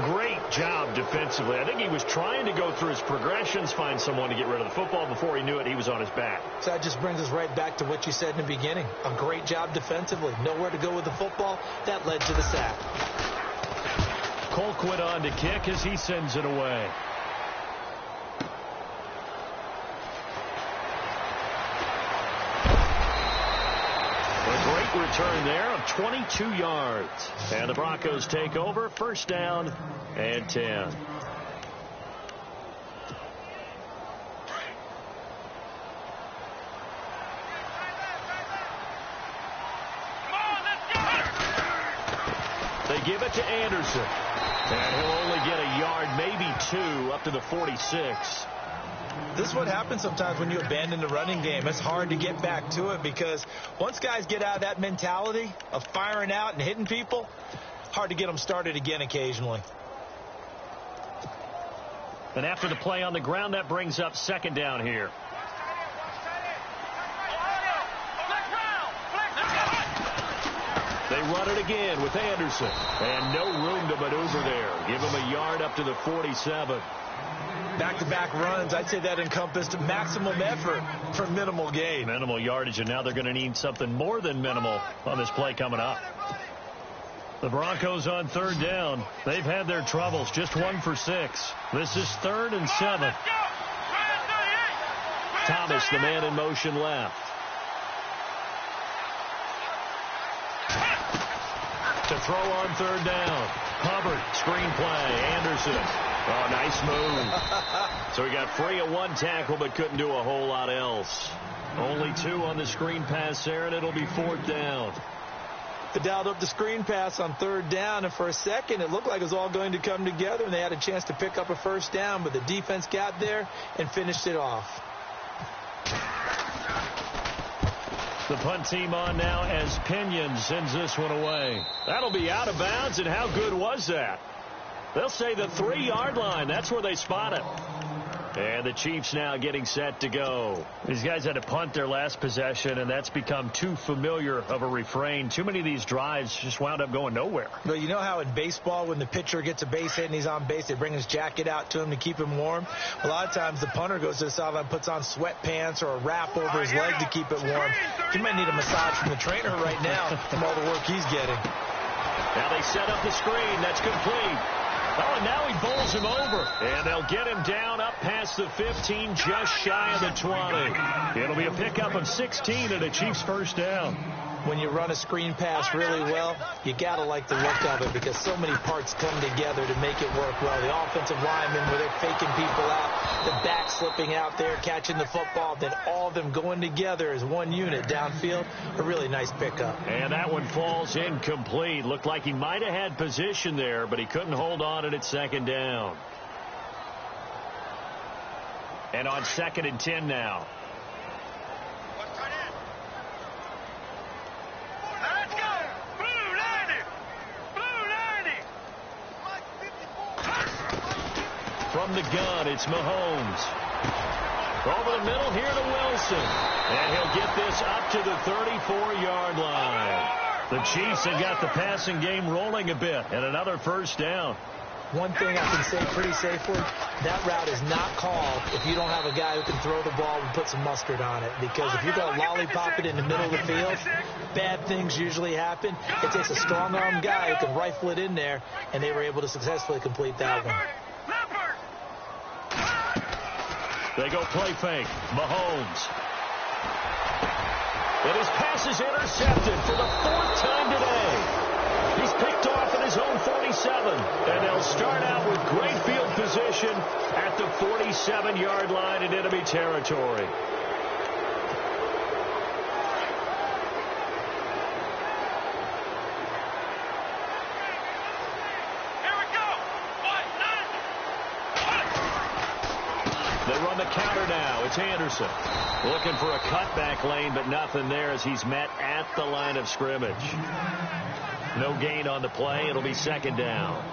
Great job defensively. I think he was trying to go through his progressions, find someone to get rid of the football. Before he knew it, he was on his back. So that just brings us right back to what you said in the beginning. A great job defensively. Nowhere to go with the football. That led to the sack. Colquitt on to kick as he sends it away. Great return there of 22 yards. And the Broncos take over, first down and 10. They give it to Anderson. And he'll only get a yard, maybe 2, up to the 46. This is what happens sometimes when you abandon the running game. It's hard to get back to it because once guys get out of that mentality of firing out and hitting people, hard to get them started again occasionally. And after the play on the ground, that brings up second down here. They run it again with Anderson. And no room to maneuver there. Give him a yard up to the 47. Back-to-back runs, I'd say that encompassed maximum effort for minimal gain. Minimal yardage, and now they're going to need something more than minimal on this play coming up. The Broncos on third down. They've had their troubles, just 1 for 6. This is 3rd and 7. Thomas, the man in motion left. To throw on third down. Hubbard, screen play, Anderson. Oh, nice move. So he got free of 1 tackle, but couldn't do a whole lot else. Only 2 on the screen pass there, and it'll be 4th down. They dialed up the screen pass on third down, and for a second, it looked like it was all going to come together, and they had a chance to pick up a first down, but the defense got there and finished it off. The punt team on now as Pinion sends this one away. That'll be out of bounds, and how good was that? They'll say the 3-yard line. That's where they spot it. And the Chiefs now getting set to go. These guys had to punt their last possession, and that's become too familiar of a refrain. Too many of these drives just wound up going nowhere. Well, you know how in baseball when the pitcher gets a base hit and he's on base, they bring his jacket out to him to keep him warm? A lot of times the punter goes to the sideline, puts on sweatpants or a wrap over his leg to keep it warm. He might need a massage from the trainer right now from all the work he's getting. Now they set up the screen. That's complete. Oh, and now he bowls him over. And they'll get him down up past the 15, just shy of the 20. It'll be a pickup of 16 and a Chiefs first down. When you run a screen pass really well, you got to like the look of it because so many parts come together to make it work well. The offensive linemen where they're faking people out, the back slipping out there, catching the football, then all of them going together as one unit downfield. A really nice pickup. And that one falls incomplete. Looked like he might have had position there, but he couldn't hold on at second down. And on 2nd and 10 now. From the gun, it's Mahomes. Over the middle here to Wilson. And he'll get this up to the 34-yard line. The Chiefs have got the passing game rolling a bit. And another first down. One thing I can say pretty safely, that route is not called if you don't have a guy who can throw the ball and put some mustard on it. Because if you're going to lollipop it in the middle of the field, bad things usually happen. It takes a strong-arm guy who can rifle it in there, and they were able to successfully complete that one. They go play fake. Mahomes. And his pass is intercepted for the 4th time today. He's picked off at his own 47. And they'll start out with great field position at the 47-yard line in enemy territory. They run the counter now. It's Anderson. Looking for a cutback lane, but nothing there as he's met at the line of scrimmage. No gain on the play. It'll be 2nd down.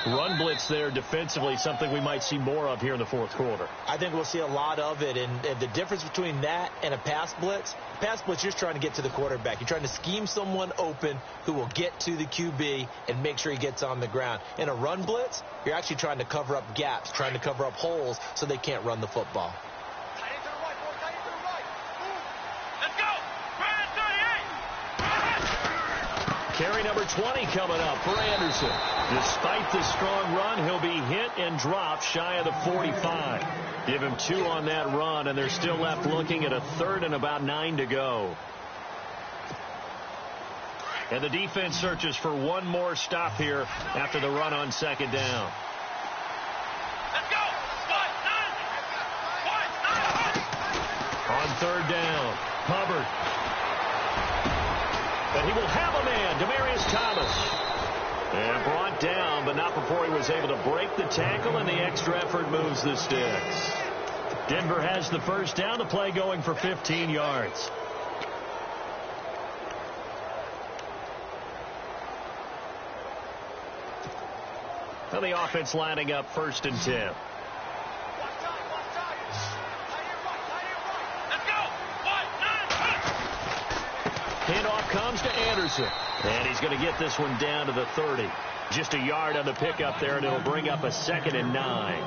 Run blitz there defensively, something we might see more of here in the 4th quarter. I think we'll see a lot of it. And the difference between that and a pass blitz, you're just trying to get to the quarterback. You're trying to scheme someone open who will get to the QB and make sure he gets on the ground. In a run blitz, you're actually trying to cover up gaps, trying to cover up holes so they can't run the football. Carry number 20 coming up for Anderson. Despite the strong run, he'll be hit and dropped shy of the 45. Give him 2 on that run, and they're still left looking at a 3rd and about 9 to go. And the defense searches for one more stop here after the run on 2nd down. Let's go! On 3rd down, Hubbard. And he will have a man, Demaryius Thomas. And brought down, but not before he was able to break the tackle, and the extra effort moves the sticks. Denver has the 1st down, the play going for 15 yards. And the offense lining up 1st and 10. Handoff comes to Anderson. And he's going to get this one down to the 30. Just a yard on the pickup there, and it'll bring up a 2nd and 9.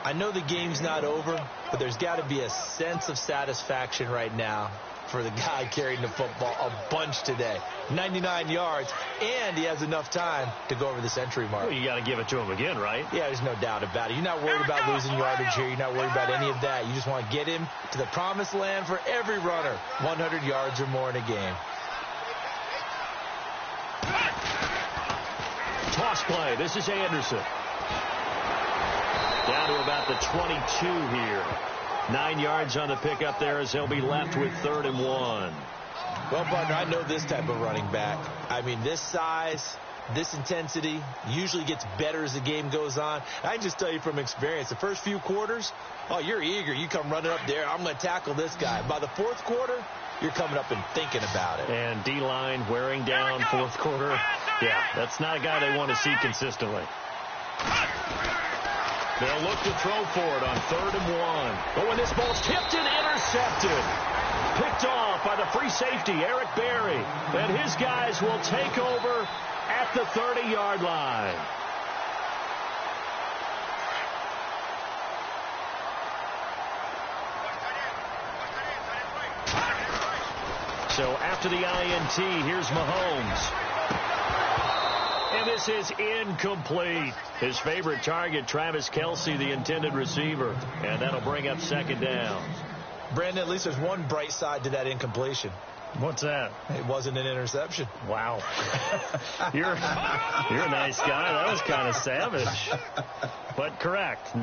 I know the game's not over, but there's got to be a sense of satisfaction right now for the guy carrying the football a bunch today. 99 yards, and he has enough time to go over the century mark. Well, you got to give it to him again, right? Yeah, there's no doubt about it. You're not worried about losing yardage here. You're not worried about any of that. You just want to get him to the promised land for every runner. 100 yards or more in a game. Toss play. This is Anderson. Down to about the 22 here. 9 yards on the pickup there as he'll be left with 3rd and 1. Well, partner, I know this type of running back. I mean, this size, this intensity usually gets better as the game goes on. I can just tell you from experience, the first few quarters, oh, you're eager. You come running up there. I'm going to tackle this guy. By the 4th quarter, you're coming up and thinking about it. And D-line wearing down 4th quarter. Yeah, that's not a guy they want to see consistently. They'll look to throw for it on 3rd and 1. But when this ball's tipped and intercepted, picked off by the free safety, Eric Berry. And his guys will take over at the 30-yard line. So after the INT, here's Mahomes. And this is incomplete. His favorite target, Travis Kelce, the intended receiver. And that'll bring up 2nd down. Brandon, at least there's one bright side to that incompletion. What's that? It wasn't an interception. Wow. You're a nice guy. That was kind of savage. But correct.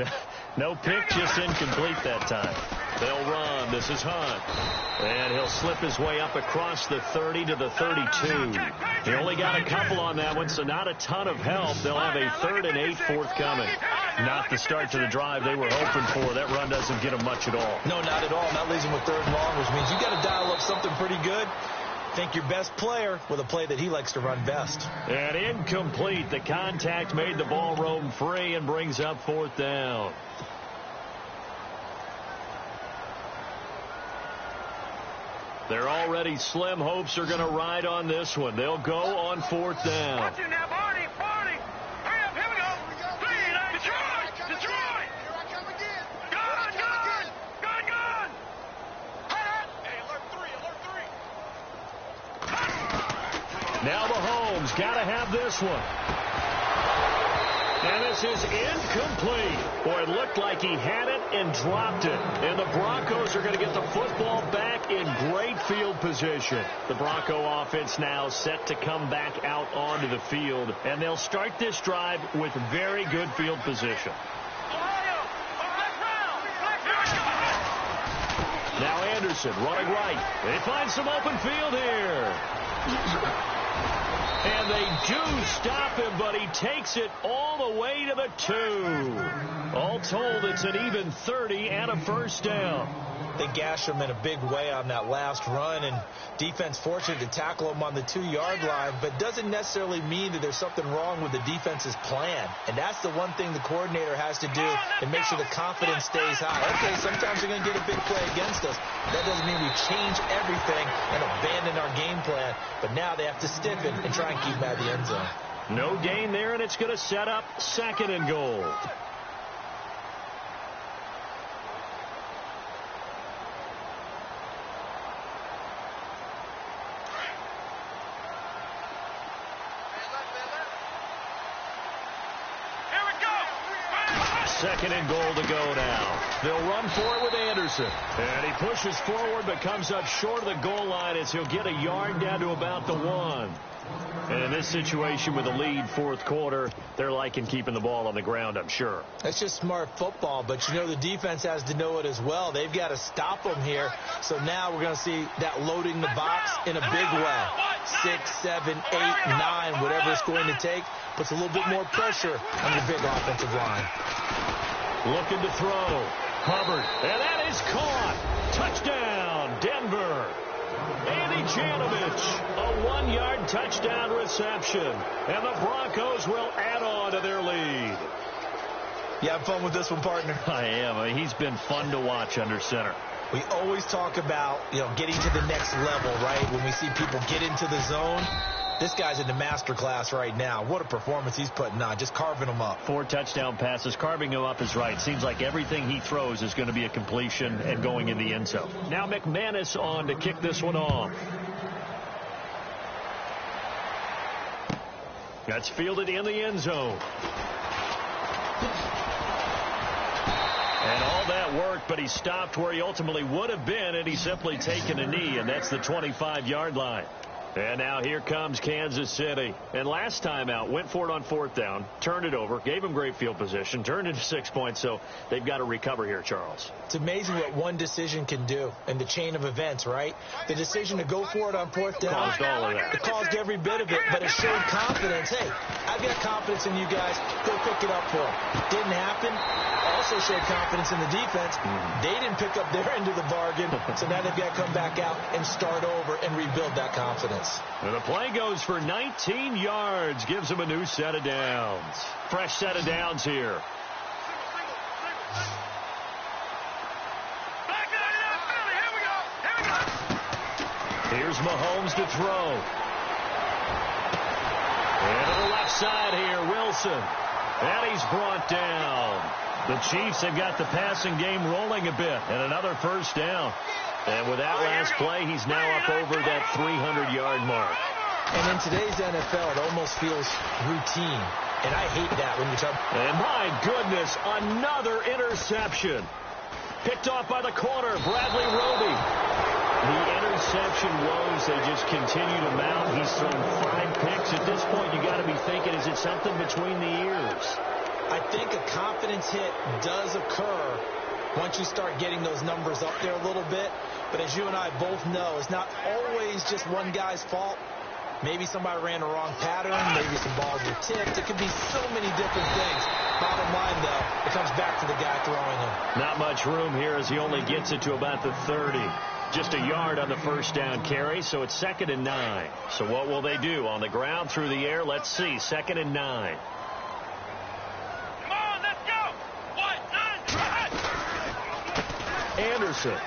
No pick, just incomplete that time. They'll run. This is Hunt. And he'll slip his way up across the 30 to the 32. He only got a couple on that one, so not a ton of help. They'll have a 3rd and 8 forthcoming. Not the start to the drive they were hoping for. That run doesn't get them much at all. No, not at all. Not losing with 3rd and long, which means you got to dial up something pretty good. Think your best player with a play that he likes to run best. And incomplete. The contact made the ball roam free and brings up 4th down. They're already slim hopes are going to ride on this one. They'll go on 4th down. Watch it now, Barney. Hurry up, here we go. of this one. And this is incomplete. Boy, it looked like he had it and dropped it. And the Broncos are going to get the football back in great field position. The Bronco offense now set to come back out onto the field. And they'll start this drive with very good field position. Now Anderson running right. They find some open field here. And they do stop him, but he takes it all the way to the 2. All told, it's an even 30 and a first down. They gashed him in a big way on that last run, and defense fortunate to tackle him on the 2-yard line, but doesn't necessarily mean that there's something wrong with the defense's plan. And that's the one thing the coordinator has to do to make sure the confidence stays high. Okay, sometimes they're going to get a big play against us. That doesn't mean we change everything and abandon our game plan, but now they have to stiffen and try and keep him out of the end zone. No gain there, and it's going to set up 2nd and goal. Second and goal to go now. They'll run for it with Anderson. And he pushes forward but comes up short of the goal line as he'll get a yard down to about the 1. And in this situation with the lead 4th quarter, they're liking keeping the ball on the ground, I'm sure. That's just smart football, but you know the defense has to know it as well. They've got to stop them here. So now we're going to see that loading the box in a big way. 6, 7, 8, 9, whatever it's going to take, puts a little bit more pressure on the big offensive line. Looking to throw. Hubbard, and that is caught. Touchdown, Denver. Andy Janovich, a 1-yard touchdown reception. And the Broncos will add on to their lead. You have fun with this one, partner? I am. He's been fun to watch under center. We always talk about, getting to the next level, right? When we see people get into the zone. This guy's in the master class right now. What a performance he's putting on, just carving them up. 4 touchdown passes. Carving him up is right. Seems like everything he throws is going to be a completion and going in the end zone. Now McManus on to kick this one off. That's fielded in the end zone. And all that worked, but he stopped where he ultimately would have been, and he's simply taken a knee, and that's the 25-yard line. And now here comes Kansas City. And last time out, went for it on 4th down, turned it over, gave him great field position, turned it to 6 points, so they've got to recover here, Charles. It's amazing what one decision can do in the chain of events, right? The decision to go for it on 4th down. Caused all of that. It caused every bit of it, but it showed confidence. Hey, I've got confidence in you guys. Go pick it up for them. Didn't happen. Also showed confidence in the defense. They didn't pick up their end of the bargain, so now they've got to come back out and start over and rebuild that confidence. And the play goes for 19 yards, gives them a new set of downs. Fresh set of downs here. Here's Mahomes to throw. And to the left side here, Wilson. And he's brought down. The Chiefs have got the passing game rolling a bit. And another first down. And with that last play, he's now up over that 300-yard mark. And in today's NFL, it almost feels routine. And I hate that when you talk. And my goodness, another interception. Picked off by the corner, Bradley Roby. The interception woes, they just continue to mount. He's thrown 5 picks. At this point, you got to be thinking, is it something between the ears? I think a confidence hit does occur once you start getting those numbers up there a little bit. But as you and I both know, it's not always just one guy's fault. Maybe somebody ran the wrong pattern. Maybe some balls were tipped. It could be so many different things. Bottom line, though, it comes back to the guy throwing them. Not much room here as he only gets it to about the 30. Just a yard on the first down carry, so it's 2nd and 9. So what will they do? On the ground, through the air? Let's see. 2nd and 9. Come on, let's go! 1, 9, Anderson.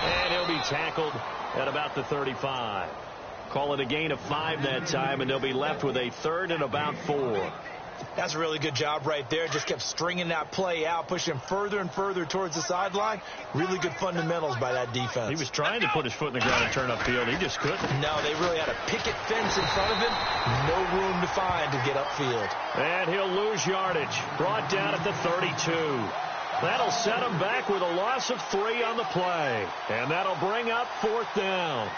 And he'll be tackled at about the 35. Call it a gain of 5 that time, and they'll be left with a 3rd and about 4. That's a really good job right there. Just kept stringing that play out, pushing him further and further towards the sideline. Really good fundamentals by that defense. He was trying to put his foot in the ground and turn upfield. He just couldn't. No, they really had a picket fence in front of him. No room to find to get upfield. And he'll lose yardage. Brought down at the 32. That'll set him back with a loss of 3 on the play. And that'll bring up 4th down.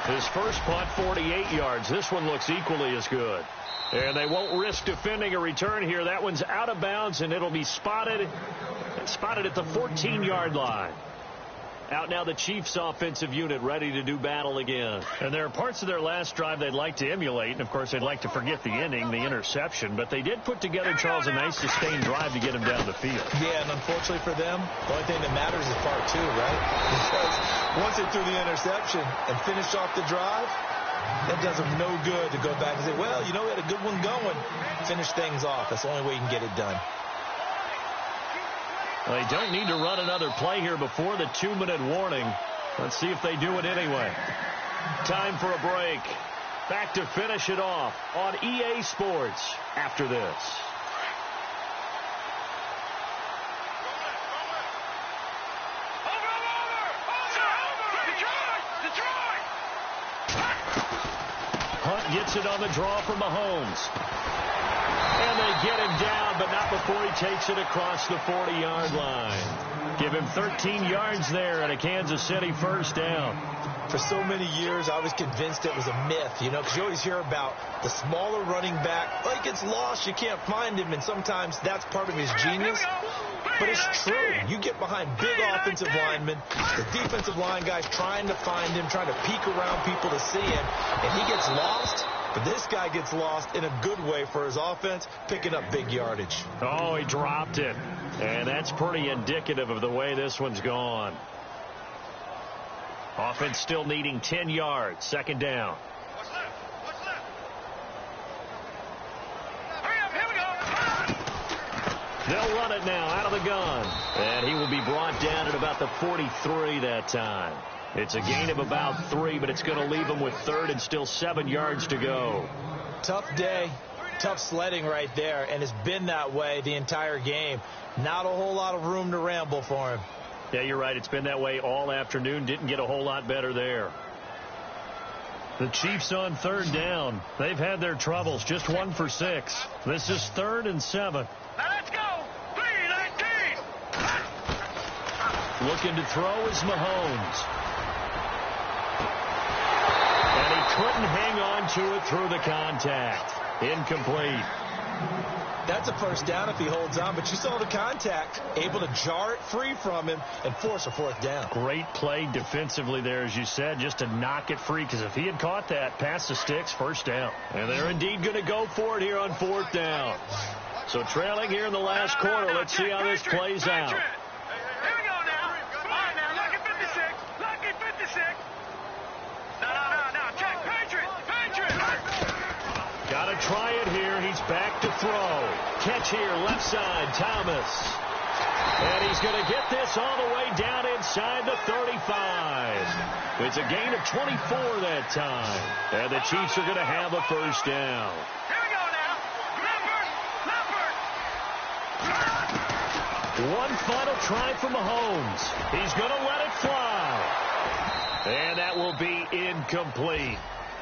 His first punt, 48 yards. This one looks equally as good. And they won't risk defending a return here. That one's out of bounds, and it'll be spotted at the 14-yard line. Out now the Chiefs offensive unit ready to do battle again. And there are parts of their last drive they'd like to emulate. And, of course, they'd like to forget the ending, the interception. But they did put together, Charles, a nice sustained drive to get him down the field. Yeah, and unfortunately for them, the only thing that matters is part 2, right? Because once they threw the interception and finished off the drive, that does them no good to go back and say, well, you know, we had a good one going. Finish things off. That's the only way you can get it done. They don't need to run another play here before the 2-minute warning. Let's see if they do it anyway. Time for a break. Back to finish it off on EA Sports after this. Hunt gets it on the draw from Mahomes. And they get him down, but not before he takes it across the 40-yard line. Give him 13 yards there and a Kansas City first down. For so many years, I was convinced it was a myth, you know, because you always hear about the smaller running back. Well, he gets lost, you can't find him, and sometimes that's part of his genius. But it's true. You get behind big offensive linemen, the defensive line guys trying to find him, trying to peek around people to see him, and he gets lost. But this guy gets lost in a good way for his offense, picking up big yardage. Oh, he dropped it. And that's pretty indicative of the way this one's gone. Offense still needing 10 yards. Second down. What's left? What's left? Hurry up, here we go. They'll run it now out of the gun. And he will be brought down at about the 43 that time. It's a gain of about 3, but it's going to leave him with 3rd and still 7 yards to go. Tough day, tough sledding right there, and it's been that way the entire game. Not a whole lot of room to ramble for him. Yeah, you're right. It's been that way all afternoon. Didn't get a whole lot better there. The Chiefs on 3rd down. They've had their troubles. Just 1 for 6. This is 3rd and 7. Now let's go. 3-19. Looking to throw is Mahomes. And he couldn't hang on to it through the contact. Incomplete. That's a first down if he holds on, but you saw the contact, able to jar it free from him and force a 4th down. Great play defensively there, as you said, just to knock it free, because if he had caught that, past the sticks, first down. And they're indeed going to go for it here on 4th down. So trailing here in the last quarter, let's see how this plays out. Here we go now. Come on now. Lucky 56. Lucky 56. No. Check. Patriot. Got to try it here. He's back to throw. Catch here, left side, Thomas. And he's going to get this all the way down inside the 35. It's a gain of 24 that time. And the Chiefs are going to have a first down. Here we go now. Leopard. One final try for Mahomes. He's going to let it fly. And that will be incomplete,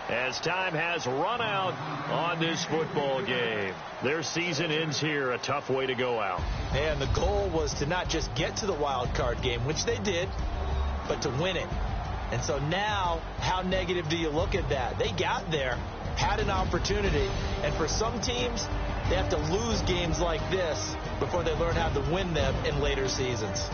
as time has run out on this football game. Their season ends here, a tough way to go out. And the goal was to not just get to the wild card game, which they did, but to win it. And so now, how negative do you look at that? They got there, had an opportunity, and for some teams, they have to lose games like this before they learn how to win them in later seasons.